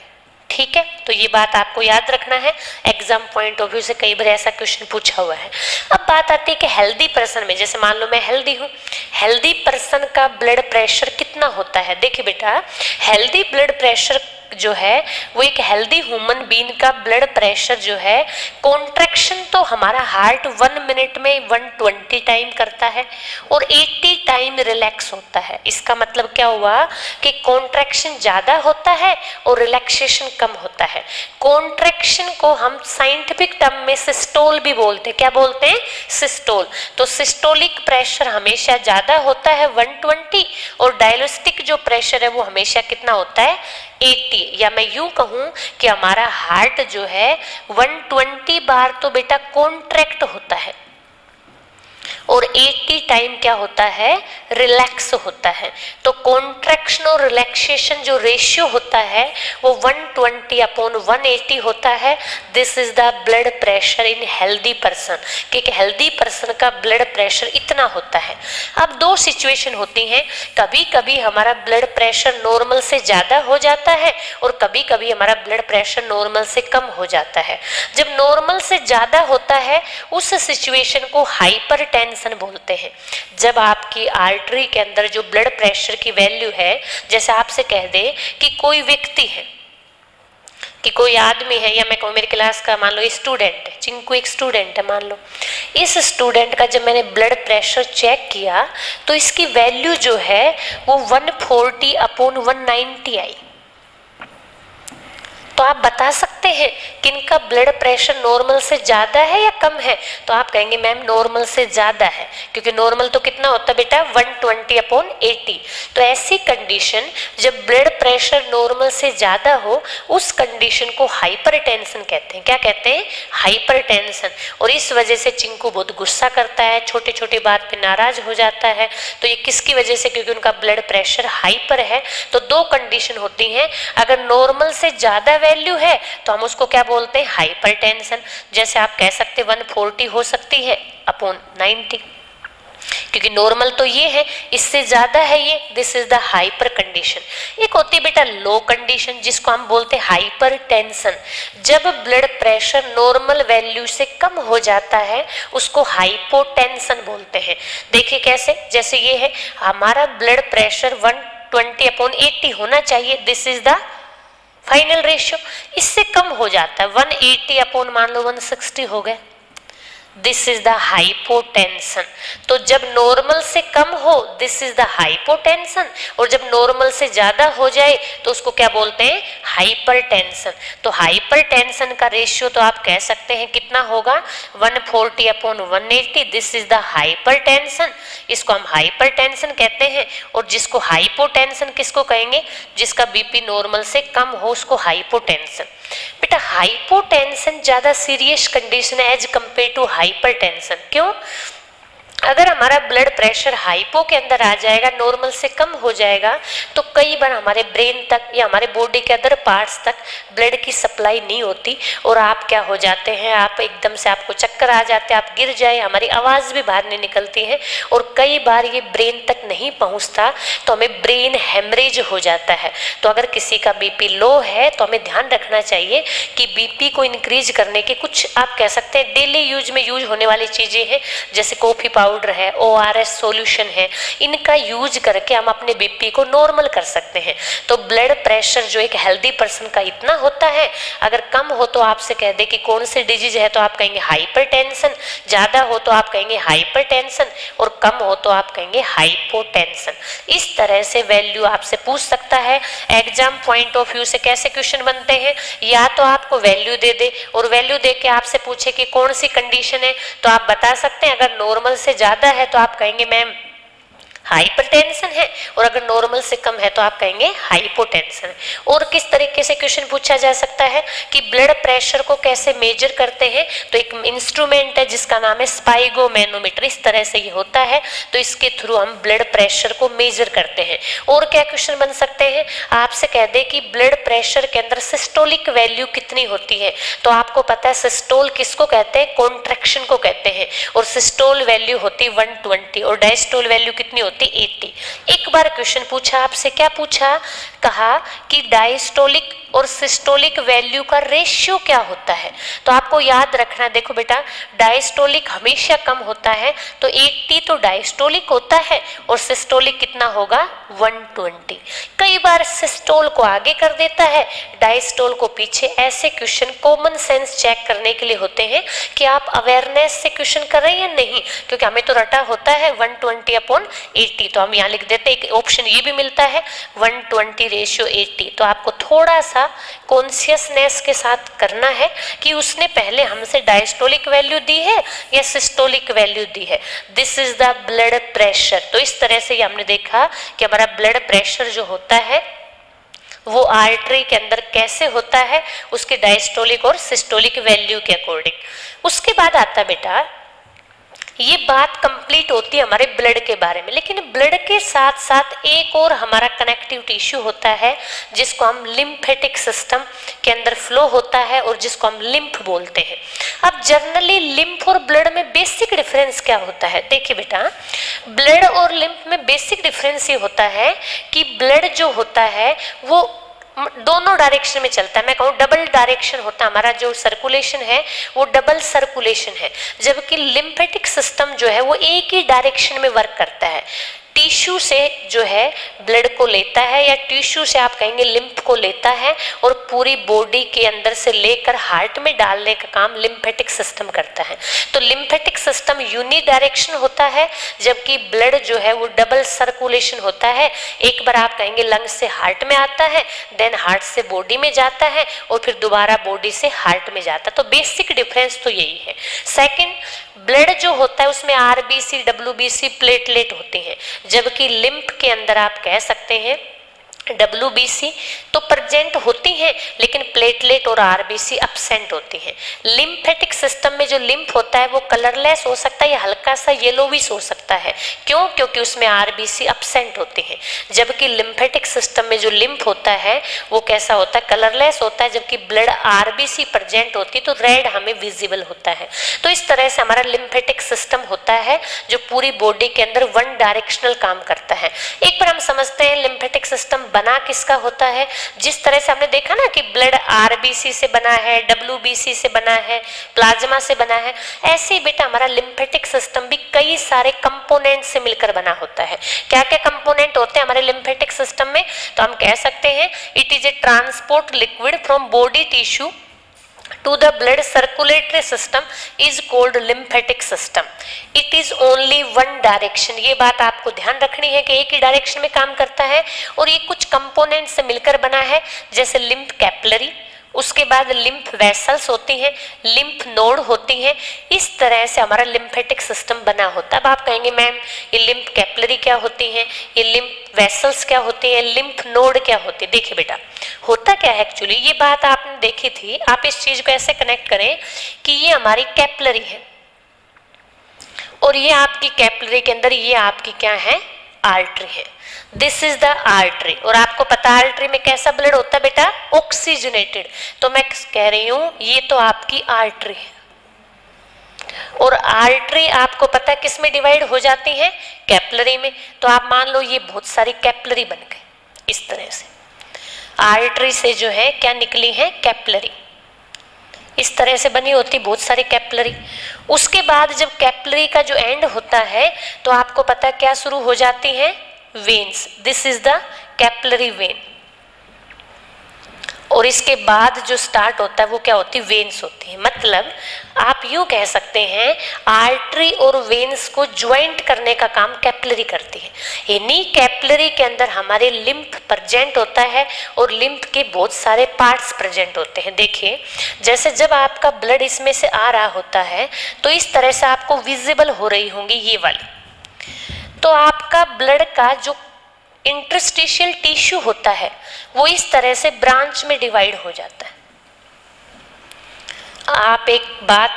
ठीक है, तो ये बात आपको याद रखना है, एग्जाम पॉइंट ऑफ व्यू से कई बार ऐसा क्वेश्चन पूछा हुआ है। अब बात आती है कि हेल्दी पर्सन में, जैसे मान लो मैं हेल्दी हूँ, हेल्दी पर्सन का ब्लड प्रेशर कितना होता है। देखिए बेटा, हेल्दी ब्लड प्रेशर जो है वो एक हेल्दी ह्यूमन बीइंग का ब्लड प्रेशर जो है, कॉन्ट्रैक्शन तो हमारा हार्ट 1 मिनट में 120 टाइम करता है और 80 टाइम रिलैक्स होता है। इसका मतलब क्या हुआ कि कॉन्ट्रैक्शन ज्यादा होता है और रिलैक्सेशन कम होता है। कॉन्ट्रैक्शन को हम साइंटिफिक टर्म में सिस्टोल भी बोलते हैं। क्या बोलते हैं? सिस्टोल। तो सिस्टोलिक प्रेशर हमेशा ज्यादा होता है 120, और डायलिस्टिक जो प्रेशर है वो हमेशा कितना होता है, 80। या मैं यूं कहूं कि हमारा हार्ट जो है 120 बार तो बेटा कॉन्ट्रैक्ट होता है और 80 टाइम क्या होता है, रिलैक्स होता है। तो कॉन्ट्रैक्शन और रिलैक्सेशन जो रेशियो होता है वो 120/180 होता है। This is the blood pressure in healthy person, कि एक हेल्दी पर्सन का ब्लड प्रेशर इतना होता है। अब दो सिचुएशन होती हैं, कभी कभी हमारा ब्लड प्रेशर नॉर्मल से ज्यादा हो जाता है और कभी कभी हमारा ब्लड प्रेशर नॉर्मल से कम हो जाता है। जब नॉर्मल से ज्यादा होता है उस सिचुएशन को हाइपरटेंशन बोलते हैं। जब आपकी आर्टरी के अंदर जो ब्लड प्रेशर की वैल्यू है, जैसे आपसे कह दे कि कोई व्यक्ति है, कि कोई आदमी है, या मैं कहूँ मेरी क्लास का मान लो स्टूडेंट है, चिंकू एक स्टूडेंट है मान लो, इस स्टूडेंट का जब मैंने ब्लड प्रेशर चेक किया तो इसकी वैल्यू जो है वो 140/190 आई। तो आप बता सकते हैं कि इनका ब्लड प्रेशर नॉर्मल से ज्यादा है या कम है, तो आप कहेंगे मैम नॉर्मल से ज्यादा है, क्योंकि नॉर्मल तो कितना होता है बेटा, 120/80। तो ऐसी कंडीशन जब ब्लड प्रेशर नॉर्मल से ज्यादा हो उस कंडीशन को हाइपरटेंशन कहते हैं। क्या कहते हैं? हाइपरटेंशन। और इस वजह से चिंकू बहुत गुस्सा करता है, छोटे छोटे बात पे नाराज हो जाता है। तो ये किसकी वजह से? क्योंकि उनका ब्लड प्रेशर हाइपर है। तो दो कंडीशन होती हैं, अगर नॉर्मल से ज्यादा वैल्यू है तो हम उसको क्या बोलते हैं, हाइपरटेंशन। जैसे आप कह सकते 140 हो सकती है अपॉन 90, क्योंकि नॉर्मल तो ये है, इससे ज्यादा है ये, this is the hyper condition. एक होती है बेटा लो कंडीशन, जिसको हम बोलते हैं हाइपरटेंशन। जब ब्लड प्रेशर नॉर्मल वैल्यू से कम हो जाता है उसको हाइपोटेंशन बोलते हैं। देखिए कैसे, जैसे ये है हमारा ब्लड प्रेशर 120/80 होना चाहिए, this is the final ratio. इससे कम हो जाता है 180 मान लो 160 हो गए, दिस इज द हाइपोटेंशन। तो जब नॉर्मल से कम हो दिस इज द हाइपोटेंशन, और जब नॉर्मल से ज्यादा हो जाए तो उसको क्या बोलते हैं, हाइपरटेंशन। तो हाइपरटेंशन का रेशियो तो आप कह सकते हैं कितना होगा, 140/180। दिस इज द हाइपरटेंशन, इसको हम हाइपरटेंशन कहते हैं। और जिसको हाइपोटेंशन किसको कहेंगे, जिसका बीपी नॉर्मल से कम हो उसको हाइपोटेंशन। बेटा हाइपोटेंशन ज्यादा सीरियस कंडीशन है एज कंपेयर टू हाइपरटेंशन। क्यों, अगर हमारा ब्लड प्रेशर हाइपो के अंदर आ जाएगा, नॉर्मल से कम हो जाएगा, तो कई बार हमारे ब्रेन तक या हमारे बॉडी के अदर पार्ट्स तक ब्लड की सप्लाई नहीं होती और आप क्या हो जाते हैं, आप एकदम से आपको चक्कर आ जाते हैं, आप गिर जाए, हमारी आवाज़ भी बाहर नहीं निकलती है और कई बार ये ब्रेन तक नहीं पहुंचता तो हमें ब्रेन हेमरेज हो जाता है। तो अगर किसी का बीपी लो है तो हमें ध्यान रखना चाहिए कि बीपी को इंक्रीज करने के कुछ आप कह सकते हैं डेली यूज में यूज होने वाली चीज़ें हैं, जैसे कॉफ़ी पाउडर है, ORS सॉल्यूशन है, इनका यूज करके हम अपने बीपी को नॉर्मल कर सकते हैं। तो ब्लड प्रेशर जो एक हेल्दी पर्सन का इतना होता है, अगर कम हो तो आपसे कह दे कि कौन सी डिजीज है तो आप कहेंगे हाइपरटेंशन, ज्यादा हो तो आप कहेंगे हाइपरटेंशन, और कम हो तो आप कहेंगे हाइपोटेंशन। इस तरह से वैल्यू आपसे पूछ सकता है। एग्जाम पॉइंट ऑफ व्यू से कैसे क्वेश्चन बनते हैं, या तो आपको वैल्यू दे दे और वैल्यू दे के आपसे पूछे कि कौन सी कंडीशन है तो आप बता सकते हैं, अगर नॉर्मल से ज्यादा है तो आप कहेंगे मैम हाइपरटेंशन है, और अगर नॉर्मल से कम है तो आप कहेंगे हाइपोटेंशन है। और किस तरीके से क्वेश्चन पूछा जा सकता है कि ब्लड प्रेशर को कैसे मेजर करते हैं, तो एक इंस्ट्रूमेंट है जिसका नाम है स्पाइगोमैनोमीटर, इस तरह से ये होता है, तो इसके थ्रू हम ब्लड प्रेशर को मेजर करते हैं। और क्या क्वेश्चन बन सकते हैं, आपसे कह दे कि ब्लड प्रेशर के अंदर सिस्टोलिक वैल्यू कितनी होती है, तो आपको पता है सिस्टोल किसको कहते हैं, कॉन्ट्रैक्शन को कहते हैं, और सिस्टोल वैल्यू होती 120 और डायस्टोल वैल्यू कितनी होती 80। एक बार क्वेश्चन पूछा आपसे, क्या पूछा, कहा कि डायस्टोलिक और सिस्टोलिक वैल्यू का रेशियो क्या होता है। तो आपको याद रखना, देखो बेटा डायस्टोलिक हमेशा कम होता है, तो 80 तो डायस्टोलिक होता है और सिस्टोलिक कितना होगा 120। कई बार सिस्टोल को आगे कर देता है, डायस्टोल को पीछे। ऐसे क्वेश्चन कॉमन सेंस चेक करने के लिए होते हैं कि आप अवेयरनेस से क्वेश्चन कर रहे हैं या नहीं, क्योंकि हमें तो रटा होता है 120/80, तो हम यहाँ लिख देते हैं। एक ऑप्शन ये भी मिलता है 120/80। तो आपको थोड़ा सा कॉन्शियसनेस के साथ करना है कि उसने पहले हमसे डायस्टोलिक वैल्यू दी है या सिस्टोलिक वैल्यू दी है। This is the blood pressure. तो इस तरह से हमने देखा कि हमारा ब्लड प्रेशर जो होता है वो आर्टरी के अंदर कैसे होता है, उसके डायस्टोलिक और सिस्टोलिक वैल्यू के अकॉर्डिंग। उसके बाद आता बेटा, ये बात कंप्लीट होती है हमारे ब्लड के बारे में, लेकिन ब्लड के साथ साथ एक और हमारा कनेक्टिव टिश्यू होता है जिसको हम लिम्फेटिक सिस्टम के अंदर फ्लो होता है और जिसको हम लिम्फ बोलते हैं। अब जनरली लिम्फ और ब्लड में बेसिक डिफरेंस क्या होता है, देखिए बेटा ब्लड और लिम्फ में बेसिक डिफरेंस ये होता है कि ब्लड जो होता है वो दोनों डायरेक्शन में चलता है। मैं कहूँ डबल डायरेक्शन होता है, हमारा जो सर्कुलेशन है वो डबल सर्कुलेशन है, जबकि लिम्फेटिक सिस्टम जो है वो एक ही डायरेक्शन में वर्क करता है। टिश्यू से जो है ब्लड को लेता है, या टिश्यू से आप कहेंगे लिम्फ को लेता है, और पूरी बॉडी के अंदर से लेकर हार्ट में डालने का काम लिम्फेटिक सिस्टम करता है। तो लिम्फेटिक सिस्टम यूनि डायरेक्शन होता है, जबकि ब्लड जो है वो डबल सर्कुलेशन होता है। एक बार आप कहेंगे लंग्स से हार्ट में आता है, देन हार्ट से बॉडी में जाता है, और फिर दोबारा बॉडी से हार्ट में जाता है। तो बेसिक डिफरेंस तो यही है। सेकेंड, ब्लड जो होता है उसमें RBC, WBC, प्लेटलेट होते हैं, जबकि लिम्फ के अंदर आप कह सकते हैं WBC तो प्रेजेंट होती हैं, लेकिन प्लेटलेट और RBC अब्सेंट होती हैं। लिम्फेटिक सिस्टम में जो लिम्फ होता है वो कलरलेस हो सकता है या हल्का सा येलोविश हो सकता है। क्यों? क्योंकि उसमें RBC अब्सेंट होते हैं। जबकि लिम्फेटिक सिस्टम में जो लिम्फ होता है वो कैसा होता है, कलरलेस होता है, जबकि ब्लड RBC प्रेजेंट होती है तो रेड हमें विजिबल होता है। तो इस तरह से हमारा लिम्फेटिक सिस्टम होता है जो पूरी बॉडी के अंदर वन डायरेक्शनल काम करता है। एक बार हम समझते हैं लिम्फेटिक सिस्टम बना किसका होता है। जिस तरह से हमने देखा ना कि ब्लड RBC से बना है, WBC से बना है, प्लाज्मा से बना है, ऐसे ही बेटा हमारा लिम्फेटिक सिस्टम भी कई सारे कंपोनेंट से मिलकर बना होता है। क्या क्या कंपोनेंट होते हैं हमारे लिम्फेटिक सिस्टम में, तो हम कह सकते हैं it is a transport liquid from body tissue to the blood circulatory system is called lymphatic system. It is only one direction. ये बात आपको ध्यान रखनी है कि एक ही डायरेक्शन में काम करता है और ये कुछ कंपोनेंट से मिलकर बना है, जैसे लिम्फ कैपिलरी, उसके बाद लिम्फ वेसल्स होती हैं, लिम्फ नोड होती हैं। इस तरह से हमारा लिम्फेटिक सिस्टम बना होता है। अब आप कहेंगे मैम ये लिम्फ कैपिलरी क्या होती है, ये लिम्फ वेसल्स क्या होती है, लिम्फ नोड क्या होती है। देखिए बेटा, होता क्या है एक्चुअली, ये बात आपने देखी थी, आप इस चीज को ऐसे कनेक्ट करें कि ये हमारी कैपिलरी है और ये आपकी कैपिलरी के अंदर ये आपकी क्या है, आर्टरी है। This is the artery. और आपको पता है आर्टरी में कैसा ब्लड होता है बेटा, ऑक्सीजनेटेड। तो मैं कह रही हूं ये तो आपकी आर्टरी है और आर्टरी आपको पता है किस में डिवाइड हो जाती है, कैपिलरी में। तो आप मान लो ये बहुत सारी कैपिलरी बन गई। इस तरह से आर्टरी से जो है क्या निकली है, कैपिलरी। इस तरह से बनी होती बहुत सारी कैपिलरी। उसके बाद जब कैपिलरी का जो एंड होता है तो आपको पता है क्या शुरू हो जाती है, veins. This is the capillary when. और इसके बाद जो स्टार्ट होता है वो क्या होती है, वेन्स होती है। मतलब आप यूं कह सकते हैं आर्टरी और वेन्स को ज्वाइंट करने का काम कैपिलरी करती है। इन्हीं कैपिलरी के अंदर हमारे लिम्फ प्रेजेंट होता है और लिम्फ के बहुत सारे पार्ट्स प्रेजेंट होते हैं। देखिए जैसे जब आपका ब्लड इसमें से आ रहा होता है तो इस तरह से आपको विजिबल हो रही होंगी ये वाली। तो आपका ब्लड का जो इंटरस्टिशियल टिश्यू होता है वो इस तरह से ब्रांच में डिवाइड हो जाता है। आप एक बात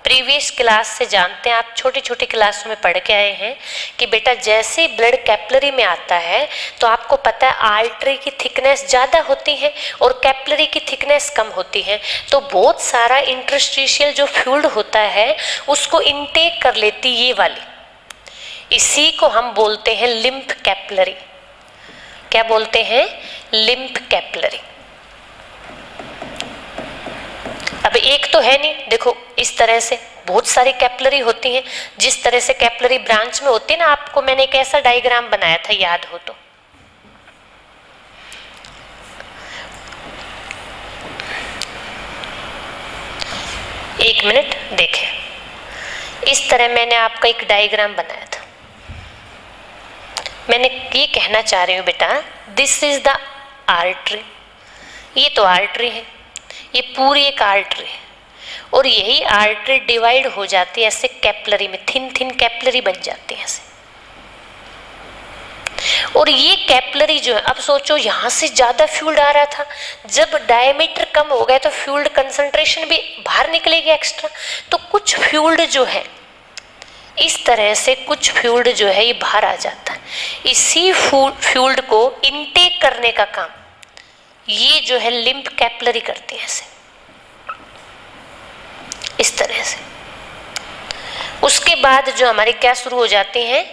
प्रीवियस क्लास से जानते हैं, आप छोटी छोटी क्लासों में पढ़ के आए हैं कि बेटा जैसे ब्लड कैपिलरी में आता है तो आपको पता है आर्टरी की थिकनेस ज़्यादा होती है और कैपिलरी की थिकनेस कम होती है। तो बहुत सारा इंटरस्टिशियल जो फ्लूइड होता है उसको इनटेक कर लेती ये वाली। इसी को हम बोलते हैं लिम्फ कैपिलरी। क्या बोलते हैं, लिम्फ कैपिलरी। अब एक तो है नहीं, देखो इस तरह से बहुत सारी कैपिलरी होती हैं। जिस तरह से कैपिलरी ब्रांच में होती है ना, आपको मैंने एक ऐसा डायग्राम बनाया था याद हो तो। एक मिनट देखें, इस तरह मैंने आपका एक डायग्राम बनाया था। मैंने ये कहना चाह रही हूँ बेटा, दिस इज द आर्टरी। ये तो आर्टरी है, ये पूरी एक आर्टरी है और यही आर्टरी डिवाइड हो जाती है ऐसे कैपिलरी में, थिन थिन कैपिलरी बन जाती है ऐसे। और ये कैपिलरी जो है, अब सोचो यहाँ से ज्यादा फ्लूइड आ रहा था, जब डायमीटर कम हो गया तो फ्लूइड कंसंट्रेशन भी बाहर निकलेगी एक्स्ट्रा। तो कुछ फ्लूइड जो है इस तरह से, कुछ फ्लूइड जो है ये बाहर आ जाता है। इसी फ्लूइड को इनटेक करने का काम ये जो है लिम्फ कैपिलरी करती है ऐसे, इस तरह से। उसके बाद जो हमारी क्या शुरू हो जाती हैं,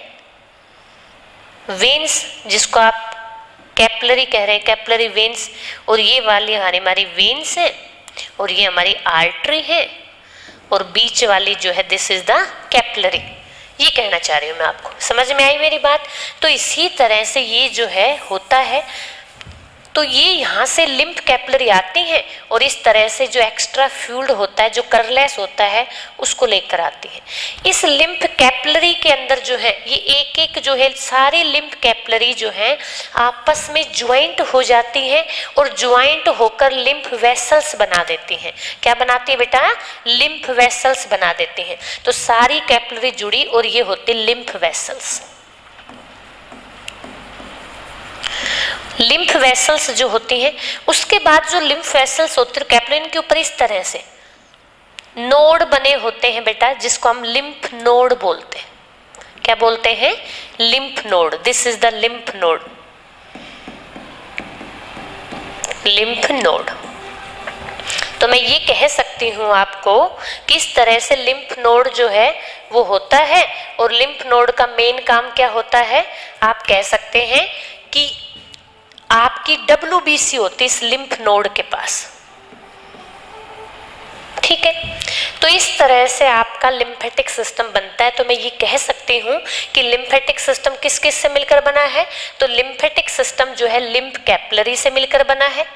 वेन्स, जिसको आप कैपिलरी कह रहे हैं, कैपिलरी वेन्स। और ये वाली हमारी वेन्स है और ये हमारी आर्टरी है और बीच वाली जो है दिस इज द कैपिलरी। ये कहना चाह रही हूँ मैं आपको, समझ में आई मेरी बात। तो इसी तरह से ये जो है होता है। तो ये यहाँ से लिम्फ कैपिलरी आती है और इस तरह से जो एक्स्ट्रा फ्लूइड होता है, जो करलेस होता है, उसको लेकर आती है। इस लिम्फ कैपिलरी के अंदर जो है ये एक एक जो है सारी लिम्फ कैपिलरी जो है आपस में ज्वाइंट हो जाती है और ज्वाइंट होकर लिम्फ वेसल्स बना देती हैं। क्या बनाती है बेटा, लिम्फ वेसल्स बना देती हैं। तो सारी कैपिलरी जुड़ी और ये होती लिम्फ वेसल्स। लिम्फ वेसल्स जो होती हैं, उसके बाद जो लिम्फ वेसल्स होते हैं कैपिलरी के ऊपर इस तरह से नोड बने होते हैं बेटा, जिसको हम लिम्फ नोड बोलते हैं। क्या बोलते हैं, lymph node. This is the lymph node, lymph node. तो मैं ये कह सकती हूँ आपको कि इस तरह से लिम्फ नोड जो है वो होता है। और लिम्फ नोड का मेन काम क्या होता है, आप कह सकते हैं कि आपकी WBC होती है इस लिम्फ नोड के पास। ठीक है, तो इस तरह से आपका लिम्फेटिक सिस्टम बनता है। तो मैं ये कह सकती हूँ कि लिम्फेटिक सिस्टम किस किस से मिलकर बना है, तो लिम्फेटिक सिस्टम जो है लिम्फ कैपिलरी से मिलकर बना है,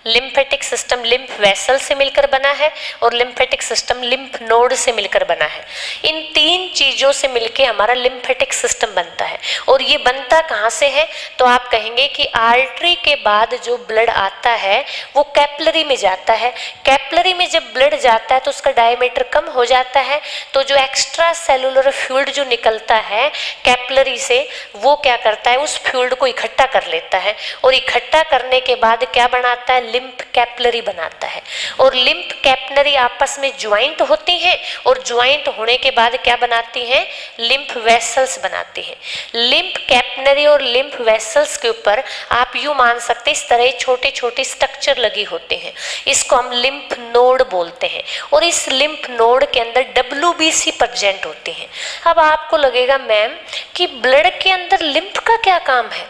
लिम्फेटिक सिस्टम लिम्फ वेसल से मिलकर बना है और लिम्फेटिक सिस्टम लिम्फ नोड से मिलकर बना है। इन तीन चीजों से मिलकर हमारा लिम्फेटिक सिस्टम बनता है। और ये बनता कहाँ से है? तो आप कहेंगे कि आर्टरी के बाद जो ब्लड आता है वो कैपिलरी में जाता है। कैपिलरी में जब ब्लड जाता है तो उसका डायमीटर कम हो जाता है, तो जो एक्स्ट्रा सेलुलर फ्लूइड जो निकलता है कैपिलरी से वो क्या करता है, उस फ्लूइड को इकट्ठा कर लेता है और इकट्ठा करने के बाद क्या बनाता है, लिम्फ कैपिलरी बनाता है। और लिम्फ कैपिलरी आपस में ज्वाइंट होती हैं और ज्वाइंट होने के बाद क्या बनाती हैं, लिम्फ वेसल्स बनाती हैं। लिम्फ कैपिलरी और लिम्फ वेसल्स के ऊपर आप यूं मान सकते हैं इस तरह छोटे छोटे स्ट्रक्चर लगी होते हैं, इसको हम लिम्फ नोड बोलते हैं। और इस लिम्फ नोड के अंदर WBC प्रेजेंट होती हैं। अब आपको लगेगा मैम कि ब्लड के अंदर लिम्फ का क्या काम है?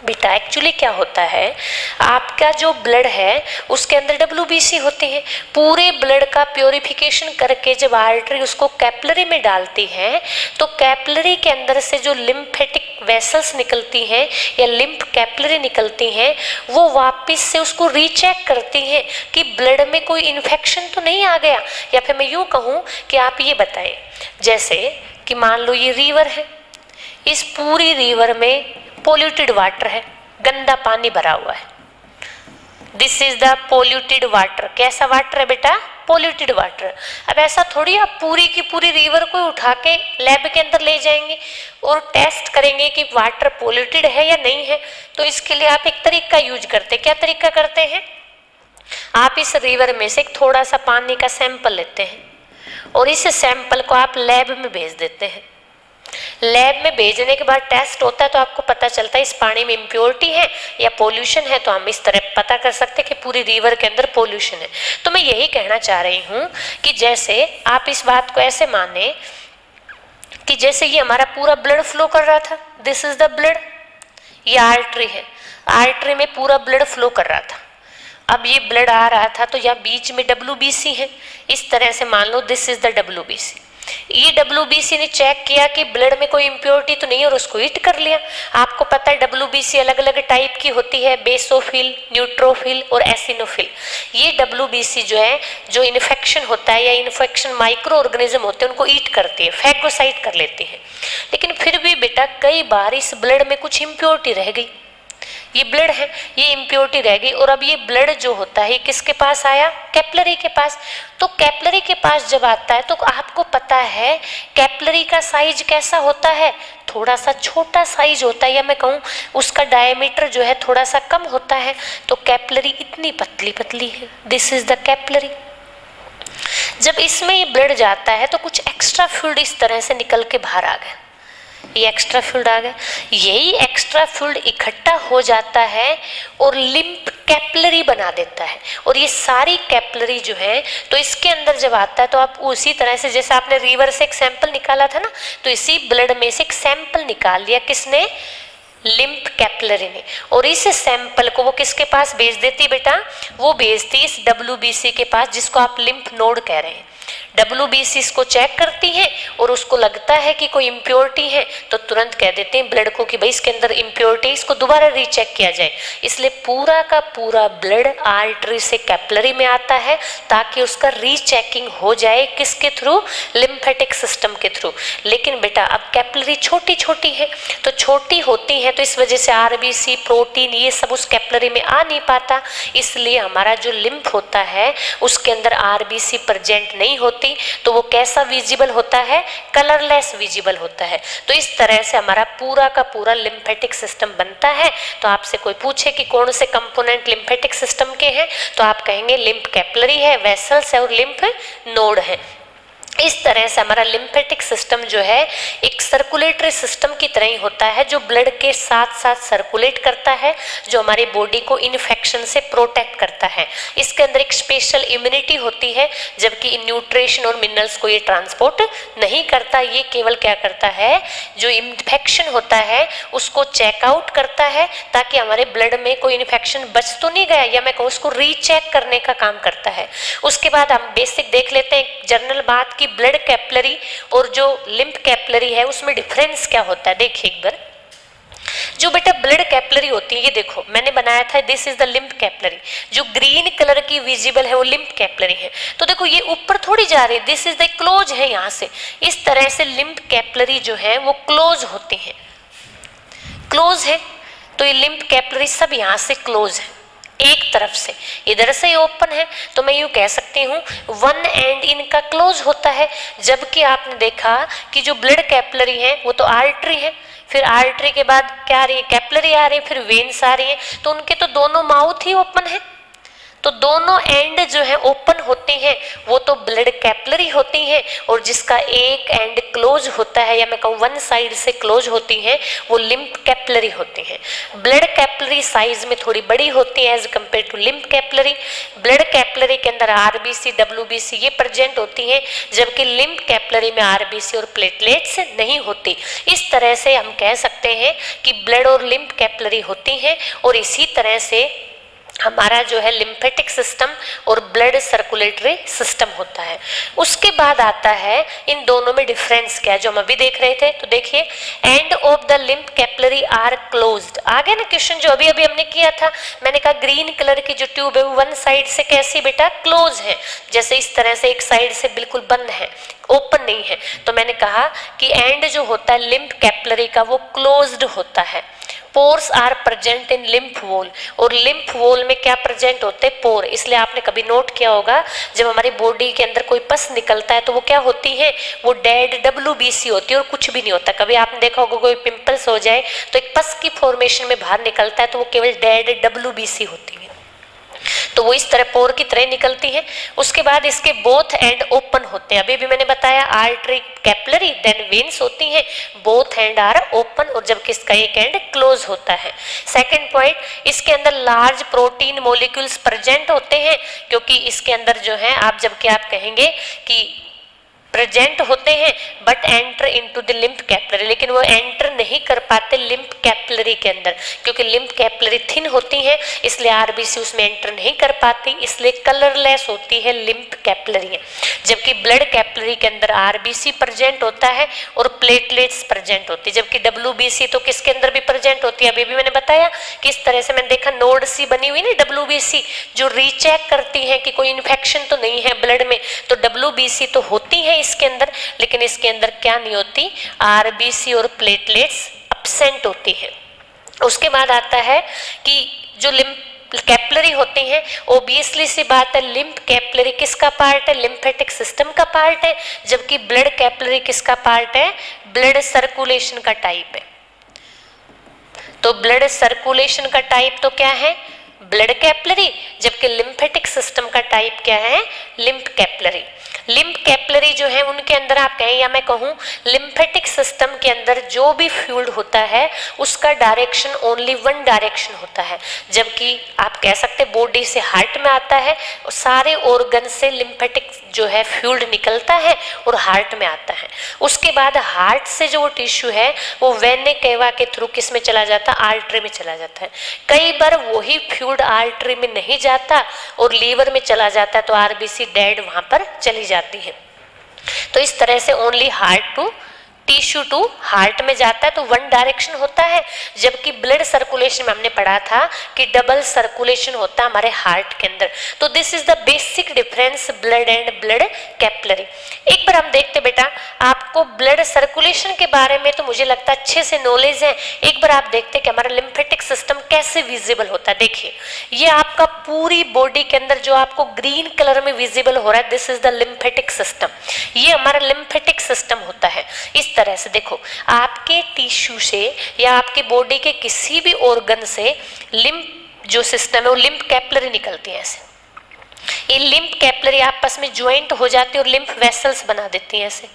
बेटा एक्चुअली क्या होता है, आपका जो ब्लड है उसके अंदर WBC होते हैं। पूरे ब्लड का प्योरिफिकेशन करके जब आर्टरी उसको कैपिलरी में डालती है तो कैपिलरी के अंदर से जो लिम्फेटिक वेसल्स निकलती हैं या लिम्फ कैपिलरी निकलती हैं वो वापस से उसको रीचेक करती हैं कि ब्लड में कोई इन्फेक्शन तो नहीं आ गया। या फिर मैं यूँ कहूँ कि आप ये बताएं, जैसे कि मान लो ये रिवर है, इस पूरी रिवर में पोल्यूटेड वाटर है, गंदा पानी भरा हुआ है। This is the polluted water. कैसा वाटर है बेटा? Polluted water. अब ऐसा थोड़ी आप पूरी की पूरी रिवर को उठा के लैब के अंदर ले जाएंगे और टेस्ट करेंगे कि वाटर पोल्यूटेड है या नहीं है। तो इसके लिए आप एक तरीका यूज करते हैं। क्या तरीका करते हैं? आप इस रिवर में से थोड़ा सा पानी का सैंपल लेते हैं और इस सैंपल को आप लैब में भेज देते हैं। लैब में भेजने के बाद टेस्ट होता है तो आपको पता चलता है इस पानी में इम्प्योरिटी है या पोल्यूशन है, तो हम इस तरह पता कर सकते हैं कि पूरी रिवर के अंदर पोल्यूशन है। तो मैं यही कहना चाह रही हूँ कि जैसे आप इस बात को ऐसे माने कि जैसे ये हमारा पूरा ब्लड फ्लो कर रहा था, दिस इज द ब्लड, ये आर्टरी है, आर्टरी में पूरा ब्लड फ्लो कर रहा था। अब ये ब्लड आ रहा था तो यहाँ बीच में WBC है, इस तरह से मान लो दिस इज द WBC। ये WBC ने चेक किया कि ब्लड में कोई इम्प्योरिटी तो नहीं है और उसको हिट कर लिया। आपको पता है WBC अलग अलग टाइप की होती है, बेसोफिल, न्यूट्रोफिल और एसिनोफिल। ये WBC जो है, जो इन्फेक्शन होता है या इन्फेक्शन माइक्रो ऑर्गेनिज्म होते हैं उनको ईट करती है, फैगोसाइट कर लेती है। लेकिन फिर भी बेटा कई बार इस ब्लड में कुछ इम्प्योरिटी रह गई, ये ब्लड है, ये इम्प्योरिटी रह गई। और अब ये ब्लड जो होता है किसके पास आया? कैपिलरी के पास। तो कैपिलरी के पास जब आता है तो आपको पता है कैपिलरी का साइज कैसा होता है, थोड़ा सा छोटा साइज होता है, या मैं कहूँ उसका डायमीटर जो है थोड़ा सा कम होता है। तो कैपिलरी इतनी पतली पतली है, दिस इज द कैपिलरी। जब इसमें ये ब्लड जाता है तो कुछ एक्स्ट्रा फ्लूइड इस तरह से निकल के बाहर आ गया, ये एक्स्ट्रा फ्लूइड आ गया। यही एक्स्ट्रा फ्लूइड इकट्ठा हो जाता है और लिम्फ कैपिलरी बना देता है। और ये सारी कैपिलरी जो है तो इसके अंदर जब आता है तो आप उसी तरह से जैसे आपने रिवर से एक सैंपल निकाला था ना, तो इसी ब्लड में से एक सैंपल निकाल लिया, किसने? लिम्फ कैपिलरी ने। और इस सैंपल को वो किसके पास भेज देती बेटा? वो भेजती इस WBC के पास, जिसको आप लिम्फ नोड कह रहे हैं। WBC इसको चेक करती है और उसको लगता है कि कोई इम्प्योरिटी है तो तुरंत कह देते हैं ब्लड को कि भाई इसके अंदर इम्प्योरिटी, इसको दोबारा रीचेक किया जाए। इसलिए पूरा का पूरा ब्लड आर्टरी से कैपिलरी में आता है ताकि उसका रीचेकिंग हो जाए, किसके थ्रू? लिम्फेटिक सिस्टम के थ्रू। लेकिन बेटा अब कैपिलरी छोटी छोटी है, तो छोटी होती है तो इस वजह से RBC, प्रोटीन, ये सब उस कैपिलरी में आ नहीं पाता। इसलिए हमारा जो लिम्फ होता है उसके अंदर RBC प्रेजेंट नहीं होती, तो वो कैसा विजिबल होता है? कलरलेस विजिबल होता है। तो इस तरह से हमारा पूरा का पूरा लिम्फेटिक सिस्टम बनता है। तो आपसे कोई पूछे कि कौन से कंपोनेंट लिम्फेटिक सिस्टम के हैं, तो आप कहेंगे लिम्फ कैपिलरी है, वेसल्स है और लिम्फ नोड है। इस तरह से हमारा लिम्फेटिक सिस्टम जो है एक सर्कुलेटरी सिस्टम की तरह ही होता है, जो ब्लड के साथ साथ सर्कुलेट करता है, जो हमारी बॉडी को इन्फेक्शन से प्रोटेक्ट करता है। इसके अंदर एक स्पेशल इम्यूनिटी होती है, जबकि न्यूट्रिशन और मिनरल्स को ये ट्रांसपोर्ट नहीं करता। ये केवल क्या करता है, जो इन्फेक्शन होता है उसको चेकआउट करता है ताकि हमारे ब्लड में कोई इन्फेक्शन बच तो नहीं गया, या मैं कहूँ उसको रीचेक करने का काम करता है। उसके बाद हम बेसिक देख लेते हैं जनरल बात कि ब्लड कैपिलरी और जो लिम्फ कैपिलरी है उसमें डिफरेंस क्या होता है। देखिए एक बार, जो बेटा ब्लड कैपिलरी होती है, ये देखो मैंने बनाया था, this is the lymph capillary, जो ग्रीन कलर की विजिबल है वो लिम्फ कैपिलरी है। तो देखो ये ऊपर थोड़ी जा रही है, दिस इज द क्लोज है, यहाँ से इस तरह से लिम्फ कैपिलरी जो है वो क्लोज होती है, क्लोज है। तो ये लिम्फ कैपिलरी सब यहाँ से क्लोज है, एक तरफ से, इधर से ओपन है। तो मैं यूं कह सकती हूँ वन एंड इनका क्लोज होता है, जबकि आपने देखा कि जो ब्लड कैपिलरी है वो तो आर्टरी है, फिर आर्टरी के बाद क्या आ रही है, कैपिलरी आ रही है, फिर वेन्स आ रही है, तो उनके तो दोनों माउथ ही ओपन है, तो दोनों एंड जो है ओपन होती हैं, वो तो ब्लड कैपिलरी होती हैं, और जिसका एक एंड क्लोज होता है, या मैं कहूँ वन साइड से क्लोज होती हैं, वो लिम्फ कैपिलरी होती हैं। ब्लड कैपिलरी साइज में थोड़ी बड़ी होती है as compare to lymph capillary. Blood capillary के अंदर आरबीसी, डब्ल्यूबीसी ये प्रेजेंट होती हैं, जबकि लिम्फ कैपिलरी में आरबीसी और प्लेटलेट्स नहीं होती। इस तरह से हम कह सकते हैं कि ब्लड और लिम्फ कैपिलरी होती हैं, और इसी तरह से हमारा जो है लिम्फेटिक सिस्टम और ब्लड सर्कुलेटरी सिस्टम होता है। उसके बाद आता है इन दोनों में डिफरेंस क्या है, जो हम अभी देख रहे थे। तो देखिए, end of the lymph capillary are closed. आगे ना क्वेश्चन जो अभी अभी हमने किया था, मैंने कहा ग्रीन कलर की जो ट्यूब है वो वन साइड से कैसी बेटा क्लोज है, जैसे इस तरह से एक साइड से बिल्कुल बंद है, ओपन नहीं है। तो मैंने कहा कि एंड जो होता है लिम्फ कैपिलरी का वो क्लोज्ड होता है। Pores are present in lymph wall, और लिम्फ वॉल में क्या प्रेजेंट होते हैं, पोर। इसलिए आपने कभी नोट किया होगा जब हमारी बॉडी के अंदर कोई पस निकलता है तो वो क्या होती है, वो डेड डब्ल्यूबीसी होती है और कुछ भी नहीं होता। कभी आपने देखा होगा कोई पिंपल्स हो जाए तो एक पस की फॉर्मेशन में बाहर निकलता है, तो वो केवल डेड डब्ल्यूबीसी होती है, तो वो इस तरह पोर की तरह निकलती है। उसके बाद इसके बोथ एंड ओपन होते हैं, अभी भी मैंने बताया आर्टरी कैपिलरी देन वेन्स होती हैं, बोथ एंड आर ओपन, और जबकि इसका एक एंड क्लोज होता है। सेकंड पॉइंट, इसके अंदर लार्ज प्रोटीन मॉलिक्यूल्स प्रेजेंट होते हैं, क्योंकि इसके अंदर जो है जबकि आप कहेंगे कि प्रेजेंट होते हैं but enter into the lymph capillary, लेकिन वो एंटर नहीं कर पाते लिम्फ कैपिलरी के अंदर, क्योंकि लिम्फ कैपिलरी थिन होती है, इसलिए आरबीसी उसमें एंटर नहीं कर पाती, इसलिए कलरलेस होती है लिम्फ कैपिलरी। जबकि ब्लड कैपिलरी के अंदर आरबीसी प्रेजेंट होता है और प्लेटलेट्स प्रेजेंट होती है, जबकि डब्ल्यूबीसी तो किसके अंदर भी प्रेजेंट होती है, अभी भी मैंने बताया किस तरह से। मैंने देखा नोड सी बनी हुई ना डब्ल्यूबीसी, जो रीचेक करती है कि कोई इन्फेक्शन तो नहीं है ब्लड में, तो डब्ल्यूबीसी तो होती है इसके अंदर, लेकिन इसके अंदर क्या नहीं होती, आरबीसी और प्लेटलेट्स एब्सेंट होती है। उसके बाद आता है कि जो लिम्फ कैपिलरी होती हैं, ओबियसली सी बात है लिम्फ कैपिलरी किसका पार्ट है, लिम्फेटिक सिस्टम का पार्ट है, जबकि ब्लड कैपिलरी किसका पार्ट है, ब्लड सर्कुलेशन का टाइप है। तो ब्लड सर्कुलेशन का टाइप तो क्या है, ब्लड कैपिलरी, जबकि लिम्फेटिक सिस्टम का टाइप क्या है, लिम्फ कैपिलरी। लिम्फ कैपिलरी जो है उनके अंदर आप कहें या मैं कहूँ लिम्फेटिक सिस्टम के अंदर जो भी फ्लूइड होता है उसका डायरेक्शन ओनली वन डायरेक्शन होता है, जबकि आप कह सकते बॉडी से हार्ट में आता है और सारे ऑर्गन से लिम्फेटिक जो है फ्लूइड निकलता है और हार्ट में आता है। उसके बाद हार्ट से जो टिश्यू है वो वेने केवा के थ्रू किस में चला जाता है, आर्टरी में चला जाता है। कई बार वही फ्लूइड आर्टरी में नहीं जाता और लीवर में चला जाता है, तो आरबीसी डेड वहां पर चली जाती है। तो इस तरह से only heart to tissue to heart में जाता है, तो वन डायरेक्शन होता है। जबकि ब्लड सर्कुलेशन में हमने पढ़ा था कि डबल सर्कुलेशन होता है हमारे हार्ट के अंदर। तो this is the basic difference blood and blood capillary. एक बार हम देखते बेटा, आपको ब्लड सर्कुलेशन के बारे में तो मुझे लगता है अच्छे से नॉलेज है। एक बार आप देखते कि हमारा लिम्फेटिक सिस्टम कैसे विजिबल होता है। देखिए ये आपका पूरी बॉडी के अंदर जो आपको ग्रीन कलर में विजिबल हो रहा है, this is the lymphatic system. ये हमारा लिम्फेटिक सिस्टम होता है। इस तरह से देखो, आपके टिश्यू से या आपकी बॉडी के किसी भी ऑर्गन से लिम्फ जो सिस्टम है वो लिम्फ कैपिलरी निकलती है ऐसे। ये लिम्फ कैपिलरी आपस में ज्वाइंट हो जाती है और लिम्फ वेसल्स बना देती हैं ऐसे।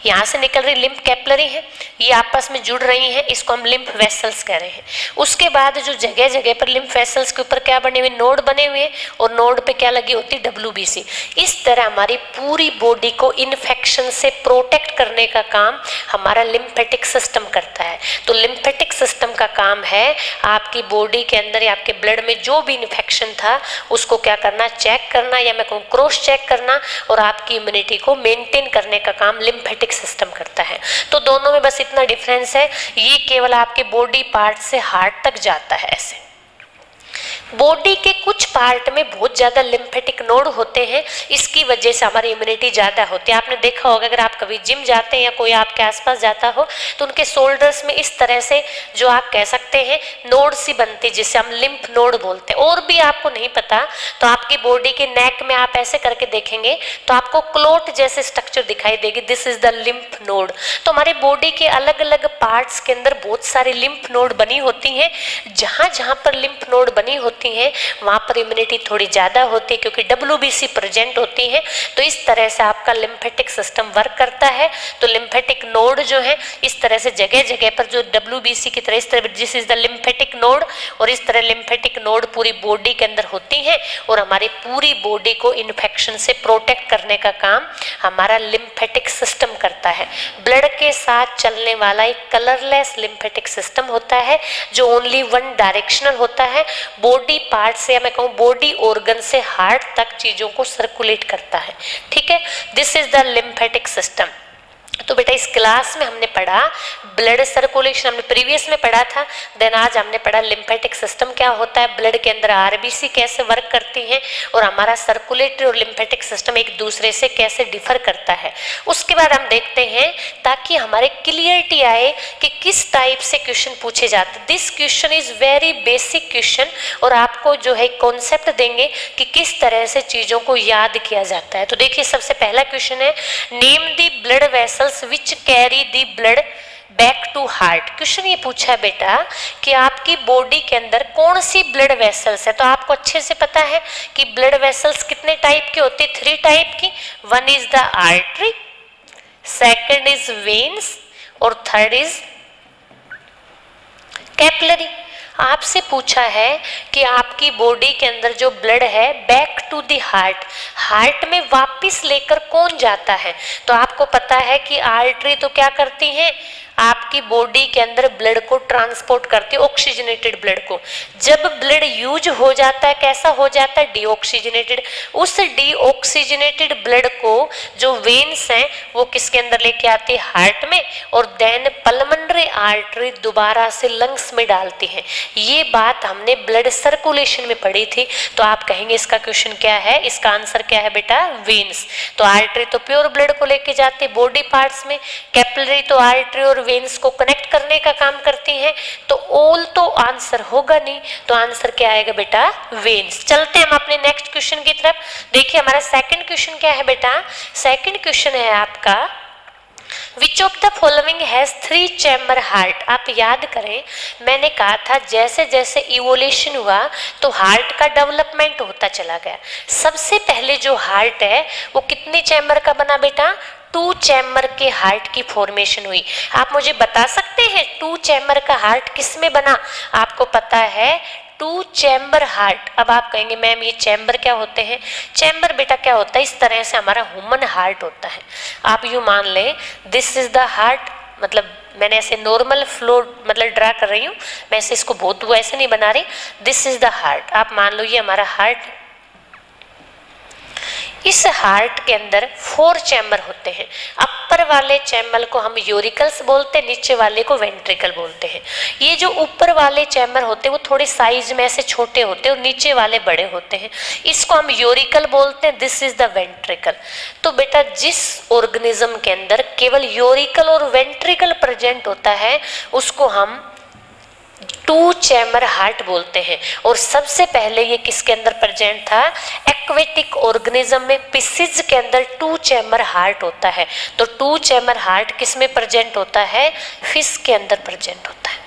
यहाँ से निकल रही लिम्फ कैपिलरी है, ये आपस में जुड़ रही हैं, इसको हम लिम्फ वेसल्स कह रहे हैं। उसके बाद जो जगह जगह पर लिम्फ वेसल्स के ऊपर क्या बने हुए, नोड बने हुए, और नोड पे क्या लगी होती है, डब्ल्यूबीसी। इस तरह हमारी पूरी बॉडी को इन्फेक्शन से प्रोटेक्ट करने करने का काम हमारा लिम्फेटिक सिस्टम करता है। तो लिम्फेटिक सिस्टम का काम है आपकी बॉडी के अंदर या आपके ब्लड में जो भी इन्फेक्शन था उसको क्या करना, चेक करना, या मैं कहूँ क्रॉस चेक करना, और आपकी इम्यूनिटी को मेंटेन करने का काम लिम्फेटिक सिस्टम करता है। तो दोनों में बस इतना डिफरेंस है, ये केवल आपके बॉडी पार्ट से हार्ट तक जाता है। ऐसे बॉडी के कुछ पार्ट में बहुत ज्यादा लिम्फेटिक नोड होते हैं, इसकी वजह से हमारी इम्यूनिटी ज्यादा होती है। आपने देखा होगा अगर आप कभी जिम जाते हैं या कोई आपके आसपास जाता हो तो उनके शोल्डर्स में इस तरह से जो आप कह सकते हैं नोड सी बनती है जिसे हम लिम्फ नोड बोलते हैं। और भी आपको नहीं पता तो आपकी बॉडी के नेक में आप ऐसे करके देखेंगे तो आपको क्लोट जैसे स्ट्रक्चर दिखाई देगी, this is the lymph node. तो हमारे बॉडी के अलग अलग पार्ट्स के अंदर बहुत सारी लिम्फ नोड बनी होती हैं। जहां जहां पर लिम्फ नोड बनी होती है वहां पर इम्यूनिटी थोड़ी ज्यादा होती है क्योंकि WBC प्रेजेंट होती है। तो इस तरह से आपका लिम्फेटिक सिस्टम वर्क करता है। तो लिम्फेटिक नोड जो है इस तरह से जगह जगह पर जो WBC की तरह इस तरह this is the lymphatic node, और इस तरह लिम्फेटिक नोड पूरी बॉडी के अंदर होती है और हमारी पूरी बॉडी को इन्फेक्शन से प्रोटेक्ट करने का काम हमारा लिम्फेटिक सिस्टम करता है। ब्लड के साथ चलने वाला एक कलरलेस लिम्फेटिक सिस्टम होता है जो ओनली वन डायरेक्शनल होता है। बॉडी पार्ट से या मैं कहूँ बॉडी ऑर्गन से हार्ट तक चीजों को सर्कुलेट करता है। ठीक है, this is the lymphatic system. तो बेटा इस क्लास में हमने पढ़ा ब्लड सर्कुलेशन, हमने प्रीवियस में पढ़ा था। देन आज हमने पढ़ा लिम्फेटिक सिस्टम क्या होता है, ब्लड के अंदर RBC कैसे वर्क करती हैं, और हमारा सर्कुलेटरी और लिम्फेटिक सिस्टम एक दूसरे से कैसे डिफर करता है। उसके बाद हम देखते हैं ताकि हमारे क्लियरिटी आए कि किस टाइप से क्वेश्चन पूछे जाते हैं। This question is very basic question, और आपको जो है कॉन्सेप्ट देंगे कि किस तरह से चीजों को याद किया जाता है। तो देखिए सबसे पहला क्वेश्चन है, name the blood vessels which carry the blood back to heart। Question ये पूछा है बेटा कि आपकी बॉडी के अंदर कौन सी ब्लड वेसल्स है। तो आपको अच्छे से पता है कि ब्लड वेसल्स कितने टाइप के होते हैं, 3 टाइप की। One is the artery, second is veins, और थर्ड इज कैपिलरी। आपसे पूछा है कि आपकी बॉडी के अंदर जो ब्लड है back to the heart, heart में वापस लेकर कौन जाता है। तो आपको पता है कि आर्टरी तो क्या करती हैं, आपकी बॉडी के अंदर ब्लड को ट्रांसपोर्ट करती है, ऑक्सीजनेटेड ब्लड को। जब ब्लड यूज हो जाता है कैसा हो जाता है, डीऑक्सीजनेटेड। उस डीऑक्सीजनेटेड ब्लड को जो वेन्स हैं वो किसके अंदर लेके आती है, हार्ट में, और देन पल्मोनरी आर्टरी दोबारा से लंग्स में डालती है। ये बात हमने ब्लड सर्कुलेशन में पढ़ी थी। तो आप कहेंगे इसका क्वेश्चन क्या है, इसका आंसर क्या है बेटा, वेन्स। तो आर्टरी तो प्योर ब्लड को लेके जाती है बॉडी पार्ट्स में, कैपिलरी तो आर्टरी और वेन्स को कनेक्ट करने का काम करती हैं। तो ऑल तो आंसर होगा नहीं, तो आंसर क्या आएगा बेटा, वेन्स। चलते हैं हम अपने नेक्स्ट क्वेश्चन की तरफ। देखिए हमारा सेकंड क्वेश्चन क्या है बेटा, सेकंड क्वेश्चन है आपका, Which of the following has 3 chamber heart। आप याद करें मैंने कहा था जैसे जैसे इवोल्यूशन हुआ तो हार्ट का डेवलपमेंट होता चला गया। सबसे पहले जो हार्ट है वो कितने चैम्बर का बना बेटा, 2 चैम्बर के हार्ट की फॉर्मेशन हुई। आप मुझे बता सकते हैं 2 चैम्बर का हार्ट किस में बना। आपको पता है 2 चैम्बर हार्ट। अब आप कहेंगे मैम ये चैम्बर क्या होते हैं, चैम्बर बेटा क्या होता है, इस तरह से हमारा ह्यूमन हार्ट होता है। आप यूं मान लें दिस इज द हार्ट, मतलब मैंने ऐसे नॉर्मल फ्लो मतलब ड्रा कर रही हूँ, मैं ऐसे इसको बहुत ऐसे नहीं बना रही। दिस इज द हार्ट, आप मान लो ये हमारा हार्ट। इस हार्ट के अंदर 4 चैम्बर होते हैं। अपर वाले चैम्बर को हम यूरिकल्स बोलते हैं, नीचे वाले को वेंट्रिकल बोलते हैं। ये जो ऊपर वाले चैम्बर होते हैं वो थोड़े साइज में ऐसे छोटे होते हैं और नीचे वाले बड़े होते हैं, इसको हम यूरिकल बोलते हैं। This is the ventricle. तो बेटा जिस ऑर्गेनिज्म के अंदर केवल यूरिकल और वेंट्रिकल प्रेजेंट होता है उसको हम 2 चैम्बर हार्ट बोलते हैं। और सबसे पहले ये किसके अंदर प्रेजेंट था, एक्वेटिक ऑर्गेनिज्म में फिशेज के अंदर 2 चैम्बर हार्ट होता है। तो 2 चैम्बर हार्ट किस में प्रेजेंट होता है, फिश के अंदर प्रेजेंट होता है।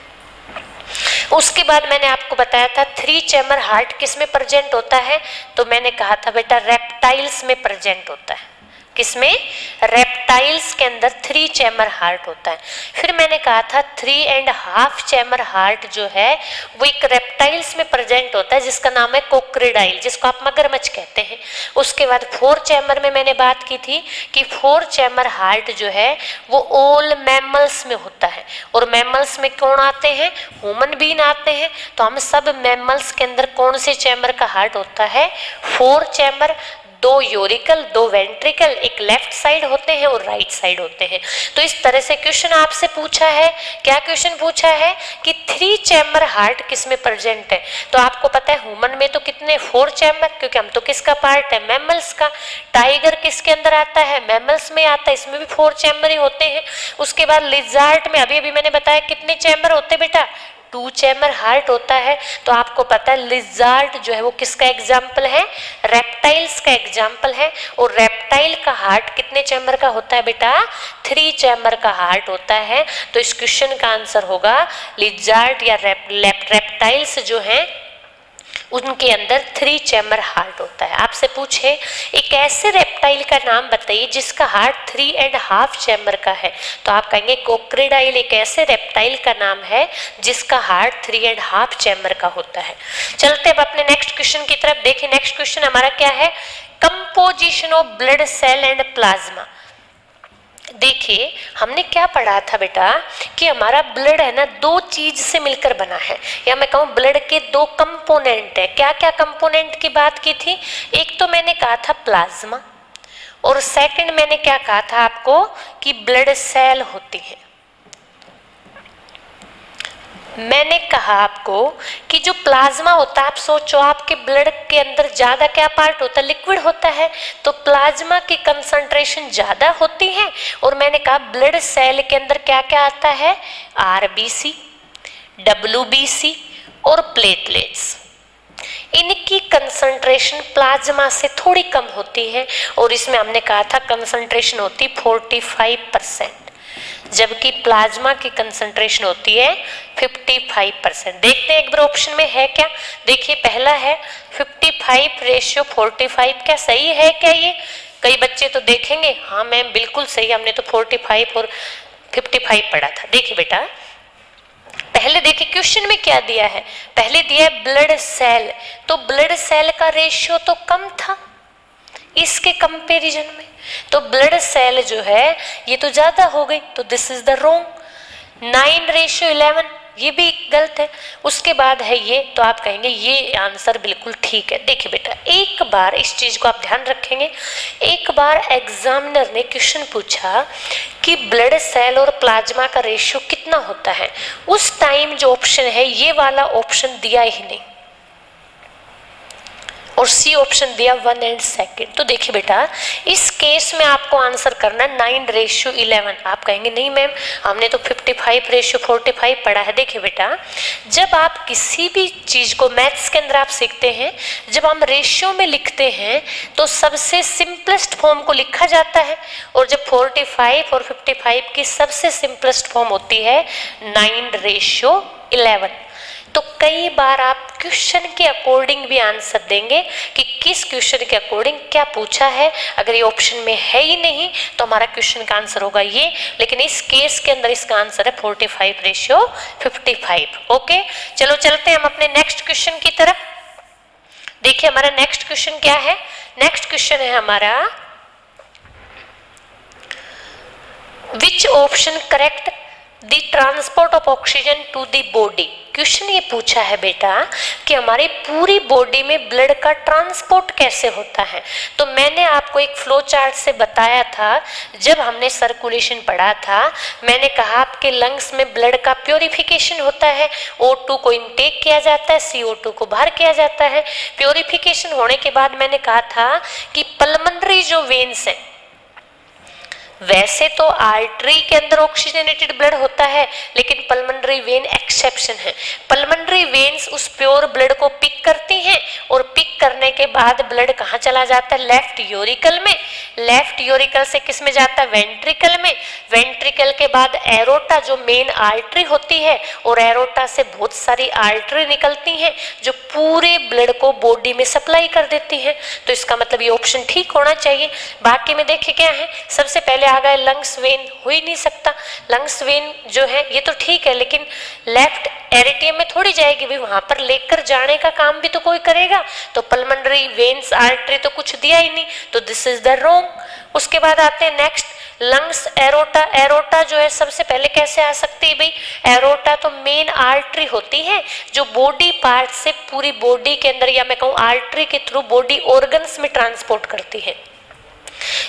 उसके बाद मैंने आपको बताया था 3 चैम्बर हार्ट किस में प्रेजेंट होता है, तो मैंने कहा था बेटा रेप्टाइल्स में प्रेजेंट होता है। किसमें? रेप्टाइल्स के अंदर 3 चैम्बर हार्ट होता है। फिर मैंने कहा था 3.5 चैम्बर हार्ट जो है वो एक रेप्टाइल्स में प्रेजेंट होता है जिसका नाम है कोक्रोडाइल, जिसको आप मगरमच्छ कहते हैं। उसके बाद 4 चैम्बर में मैंने बात की थी कि 4 चैम्बर हार्ट जो है वो ऑल मैमल्स में होता है। और मैमल्स में कौन आते हैं? ह्यूमन बीइंग आते हैं। तो हम सब मैमल्स के अंदर कौन से चैम्बर का हार्ट होता है? 4 चैम्बर, 2 यूरिकल, 2 वेंट्रिकल, एक लेफ्ट साइड होते हैं और राइट साइड होते हैं। तो इस तरह से क्वेश्चन आपसे पूछा है। क्या क्वेश्चन पूछा है कि 3 चैम्बर हार्ट किस में प्रेजेंट है? तो आपको पता है ह्यूमन में तो कितने? 4 चैम्बर, क्योंकि हम तो किसका पार्ट है? मैमल्स का। टाइगर किसके अंदर आता है? मैमल्स में आता है, इसमें भी 4 चैम्बर ही होते हैं। उसके बाद लिजार्ड में अभी मैंने बताया कितने चैम्बर होते बेटा? 2 चैम्बर हार्ट होता है। तो आपको पता है लिजार्ड जो है वो किसका एग्जाम्पल है? रेप्टाइल्स का एग्जाम्पल है। और रेप्टाइल का हार्ट कितने चैम्बर का होता है बेटा? 3 चैम्बर का हार्ट होता है। तो इस क्वेश्चन का आंसर होगा लिजार्ड या रेप्टाइल्स जो है उनके अंदर 3 चैम्बर हार्ट होता है। आपसे पूछे एक ऐसे रेप्टाइल का नाम बताइए जिसका हार्ट 3.5 चैम्बर का है, तो आप कहेंगे कोक्रोडाइल एक ऐसे रेप्टाइल का नाम है जिसका हार्ट 3.5 चैम्बर का होता है। चलते अब अपने नेक्स्ट क्वेश्चन की तरफ। देखिए नेक्स्ट क्वेश्चन हमारा क्या है? Composition of blood cell and plasma. देखिए हमने क्या पढ़ा था बेटा कि हमारा ब्लड है ना 2 चीज से मिलकर बना है, या मैं कहूँ ब्लड के 2 कंपोनेंट है। क्या क्या कंपोनेंट की बात की थी? एक तो मैंने कहा था प्लाज्मा, और सेकंड मैंने क्या कहा था आपको कि ब्लड सेल होती है। मैंने कहा आपको कि जो प्लाज्मा होता है, आप सोचो आपके ब्लड के अंदर ज्यादा क्या पार्ट होता है? लिक्विड होता है। तो प्लाज्मा की कंसंट्रेशन ज्यादा होती है। और मैंने कहा ब्लड सेल के अंदर क्या क्या आता है? आरबीसी, डब्ल्यूबीसी और प्लेटलेट्स। इनकी कंसंट्रेशन प्लाज्मा से थोड़ी कम होती है, और इसमें हमने कहा था कंसंट्रेशन होती 45%, जबकि प्लाज्मा की कंसंट्रेशन होती है 55%। देखते हैं एक बार ऑप्शन में है क्या। देखिए पहला है 55:45, क्या सही है क्या ये? कई बच्चे तो देखेंगे हाँ मैम बिल्कुल सही, हमने तो 45 और 55 पढ़ा था। देखिए बेटा पहले देखिए क्वेश्चन में क्या दिया है। पहले दिया है ब्लड सेल, तो ब्लड सेल का रेशियो तो कम था इसके कंपैरिजन में, तो ब्लड सेल जो है ये तो ज्यादा हो गई, तो दिस इज द रॉन्ग। 9:11 ये भी गलत है। उसके बाद है ये, तो आप कहेंगे ये आंसर बिल्कुल ठीक है। देखिए बेटा एक बार इस चीज को आप ध्यान रखेंगे, एक बार एग्जामिनर ने क्वेश्चन पूछा कि ब्लड सेल और प्लाज्मा का रेशियो कितना होता है, उस टाइम जो ऑप्शन है ये वाला ऑप्शन दिया ही नहीं, और सी ऑप्शन दिया 1 and 2। तो देखिए बेटा इस केस में आपको आंसर करना 9:11। आप कहेंगे नहीं मैम हमने तो 55:45 पढ़ा है। देखिए बेटा जब आप किसी भी चीज को मैथ्स के अंदर आप सीखते हैं, जब हम रेशियो में लिखते हैं तो सबसे सिंपलेस्ट फॉर्म को लिखा जाता है, और जब 45 और 55 की सबसे सिंपलेस्ट फॉर्म होती है 9:11। तो कई बार आप क्वेश्चन के अकॉर्डिंग भी आंसर देंगे कि किस क्वेश्चन के अकॉर्डिंग क्या पूछा है। अगर ये ऑप्शन में है ही नहीं तो हमारा क्वेश्चन का आंसर होगा ये, लेकिन इस केस के अंदर इसका आंसर है 45:55। ओके चलो चलते हैं हम अपने नेक्स्ट क्वेश्चन की तरफ। देखिए हमारा नेक्स्ट क्वेश्चन क्या है। नेक्स्ट क्वेश्चन है हमारा which option correct the transport of oxygen to the body. Question ये पूछा है बेटा कि हमारी पूरी बॉडी में ब्लड का ट्रांसपोर्ट कैसे होता है। तो मैंने आपको एक फ्लो चार्ट से बताया था जब हमने सर्कुलेशन पढ़ा था, मैंने कहा आपके लंग्स में ब्लड का प्योरिफिकेशन होता है, O2 को इनटेक किया जाता है, CO2 को बाहर किया जाता है। प्योरिफिकेशन होने के बाद मैंने कहा था कि पल्मोनरी जो वेन्स है, वैसे तो आर्टरी के अंदर ऑक्सीजनेटेड ब्लड होता है, लेकिन पल्मोनरी वेन एक्सेप्शन है। पल्मोनरी वेन्स उस प्योर ब्लड को पिक करती हैं और पिक करने के बाद ब्लड कहाँ चला जाता है? लेफ्ट यूरिकल में। लेफ्ट यूरिकल से किस में जाता है? वेंट्रिकल में। वेंट्रिकल के बाद एरोटा जो मेन आर्टरी होती है, और एरोटा से बहुत सारी आर्टरी निकलती हैं जो पूरे ब्लड को बॉडी में सप्लाई कर देती हैं। तो इसका मतलब ये ऑप्शन ठीक होना चाहिए। बाकी में देखिए क्या है, सबसे पहले आ गए लंग्स वेन, हो ही नहीं सकता। लंग्स वेन जो है ये तो ठीक है, लेकिन लेफ्ट एरिटियम में थोड़ी जाएगी भी, वहां पर लेकर जाने का काम भी तो कोई करेगा। तो पल्मोनरी वेन्स आर्टरी तो कुछ दिया ही नहीं, तो दिस इज द रॉन्ग। उसके बाद आते हैं नेक्स्ट लंग्स एरोटा। एरोटा जो है सबसे पहले कैसे आ सकती है भाई? एरोटा तो मेन आर्टरी होती है जो बॉडी पार्ट से पूरी बॉडी के अंदर, या मैं कहूँ आर्टरी के थ्रू बॉडी ऑर्गन्स में ट्रांसपोर्ट करती है।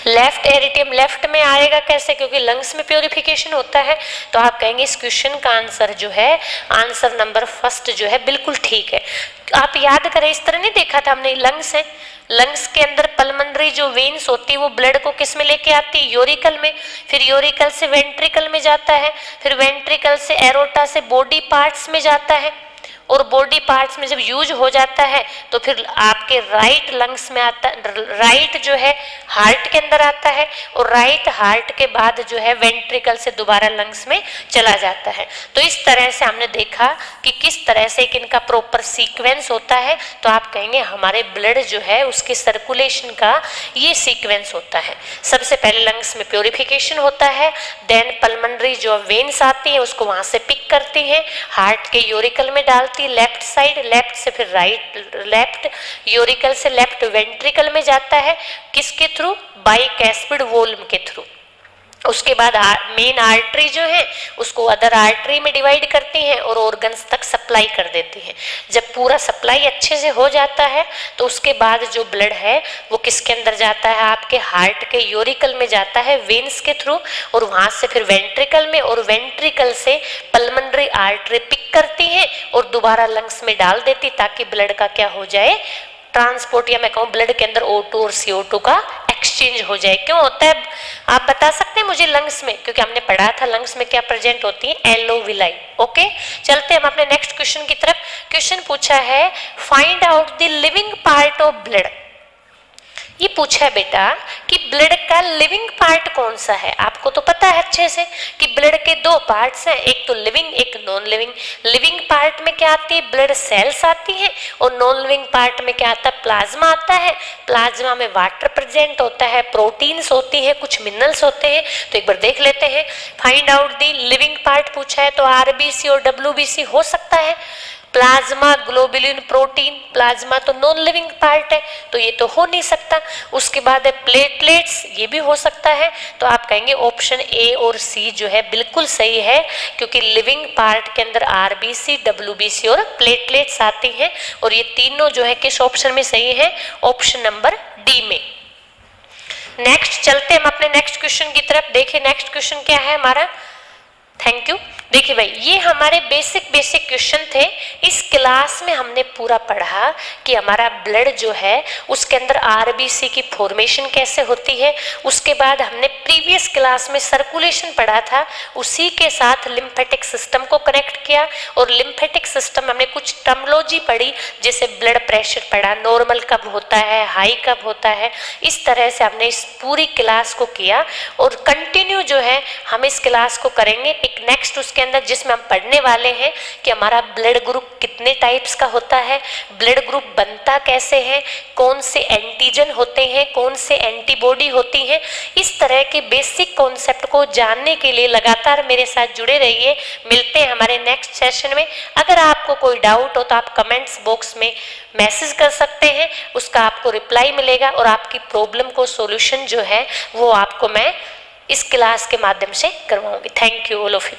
लेफ्ट एरिटियम लेफ्ट में आएगा कैसे? क्योंकि लंग्स में प्योरिफिकेशन होता है। तो आप कहेंगे इस क्वेश्चन का आंसर जो है, आंसर नंबर फर्स्ट जो है बिल्कुल ठीक है। आप याद करें, इस तरह नहीं देखा था हमने, लंग्स है, लंग्स के अंदर पल्मोनरी जो वेन्स होती है वो ब्लड को किस में लेके आती है? यूरिकल में। फिर यूरिकल से वेंट्रिकल में जाता है, फिर वेंट्रिकल से एरोटा से बॉडी पार्ट्स में जाता है, और बॉडी पार्ट्स में जब यूज हो जाता है तो फिर आपके राइट लंग्स में आता, राइट जो है हार्ट के अंदर आता है, और राइट हार्ट के बाद जो है वेंट्रिकल से दोबारा लंग्स में चला जाता है। तो इस तरह से हमने देखा कि किस तरह से एक इनका प्रॉपर सीक्वेंस होता है। तो आप कहेंगे हमारे ब्लड जो है उसके सर्कुलेशन का ये सीक्वेंस होता है। सबसे पहले लंग्स में प्योरिफिकेशन होता है, देन पल्मोनरी जो वेन्स आती है उसको वहां से पिक करती है, हार्ट के यूरिकल में डालती लेफ्ट साइड, लेफ्ट से फिर राइट, लेफ्ट यूरिकल से लेफ्ट वेंट्रिकल में जाता है, किसके थ्रू? बाइकैस्पिड वॉल्व के थ्रू। उसके बाद मेन आर्टरी जो है उसको अदर आर्टरी में डिवाइड करती हैं और ऑर्गन्स तक सप्लाई कर देती हैं। जब पूरा सप्लाई अच्छे से हो जाता है तो उसके बाद जो ब्लड है वो किसके अंदर जाता है? आपके हार्ट के यूरिकल में जाता है वेन्स के थ्रू, और वहां से फिर वेंट्रिकल में, और वेंट्रिकल से पल्मोनरी आर्टरी पिक करती है और दोबारा लंग्स में डाल देती, ताकि ब्लड का क्या हो जाए? ट्रांसपोर्ट, या मैं कहूँ ब्लड के अंदर O2 और CO2 का एक्सचेंज हो जाए। क्यों होता है आप बता सकते हैं मुझे लंग्स में? क्योंकि हमने पढ़ा था लंग्स में क्या प्रेजेंट होती है? एलोविलाई। ओके, चलते हम अपने नेक्स्ट क्वेश्चन की तरफ। क्वेश्चन पूछा है find out the living part of blood. ये पूछा है बेटा कि ब्लड का लिविंग पार्ट कौन सा है। आपको तो पता है अच्छे से कि ब्लड के दो पार्ट्स हैं, एक तो लिविंग एक नॉन लिविंग। लिविंग पार्ट में क्या आती है? ब्लड सेल्स आती है, और नॉन लिविंग पार्ट में क्या आता है? प्लाज्मा आता है। प्लाज्मा में वाटर प्रेजेंट होता है, प्रोटीन्स होती है, कुछ मिनरल्स होते हैं। तो एक बार देख लेते हैं। Find out the living part पूछा है, तो आरबीसी और डब्ल्यूबीसी हो सकता है। प्लाज्मा, ग्लोबुलिन, प्रोटीन, प्लाज्मा तो नॉन लिविंग पार्ट है, तो ये तो हो नहीं सकता। उसके बाद है प्लेटलेट्स, ये भी हो सकता है। तो आप कहेंगे ऑप्शन ए और सी जो है बिल्कुल सही है, क्योंकि लिविंग पार्ट के अंदर आरबीसी, डब्ल्यूबीसी और प्लेटलेट्स आती हैं, और ये तीनों जो है किस ऑप्शन में सही है? ऑप्शन नंबर डी में। नेक्स्ट चलते हम अपने नेक्स्ट क्वेश्चन की तरफ। देखिए नेक्स्ट क्वेश्चन क्या है हमारा। Thank you. देखिए भाई, ये हमारे बेसिक क्वेश्चन थे। इस क्लास में हमने पूरा पढ़ा कि हमारा ब्लड जो है उसके अंदर आरबीसी की फॉर्मेशन कैसे होती है। उसके बाद हमने प्रीवियस क्लास में सर्कुलेशन पढ़ा था, उसी के साथ लिम्फेटिक सिस्टम को कनेक्ट किया, और लिम्फेटिक सिस्टम हमने कुछ टर्मिनोलॉजी पढ़ी, जैसे ब्लड प्रेशर पढ़ा, नॉर्मल कब होता है, हाई कब होता है। इस तरह से हमने इस पूरी क्लास को किया, और कंटिन्यू जो है हम इस क्लास को करेंगे एक नेक्स्ट उसके अंदर, जिसमें हम पढ़ने वाले हैं कि हमारा ब्लड ग्रुप कितने टाइप्स का होता है, ब्लड ग्रुप बनता कैसे है, कौन से एंटीजन होते हैं, कौन से एंटीबॉडी होती हैं। इस तरह के बेसिक कॉन्सेप्ट को जानने के लिए लगातार मेरे साथ जुड़े रहिए। मिलते हैं हमारे नेक्स्ट सेशन में। अगर आपको कोई डाउट हो तो आप कमेंट्स बॉक्स में मैसेज कर सकते हैं, उसका आपको रिप्लाई मिलेगा, और आपकी प्रॉब्लम को सॉल्यूशन जो है वो आपको मैं इस क्लास के माध्यम से करवाऊंगी। Thank you all of you.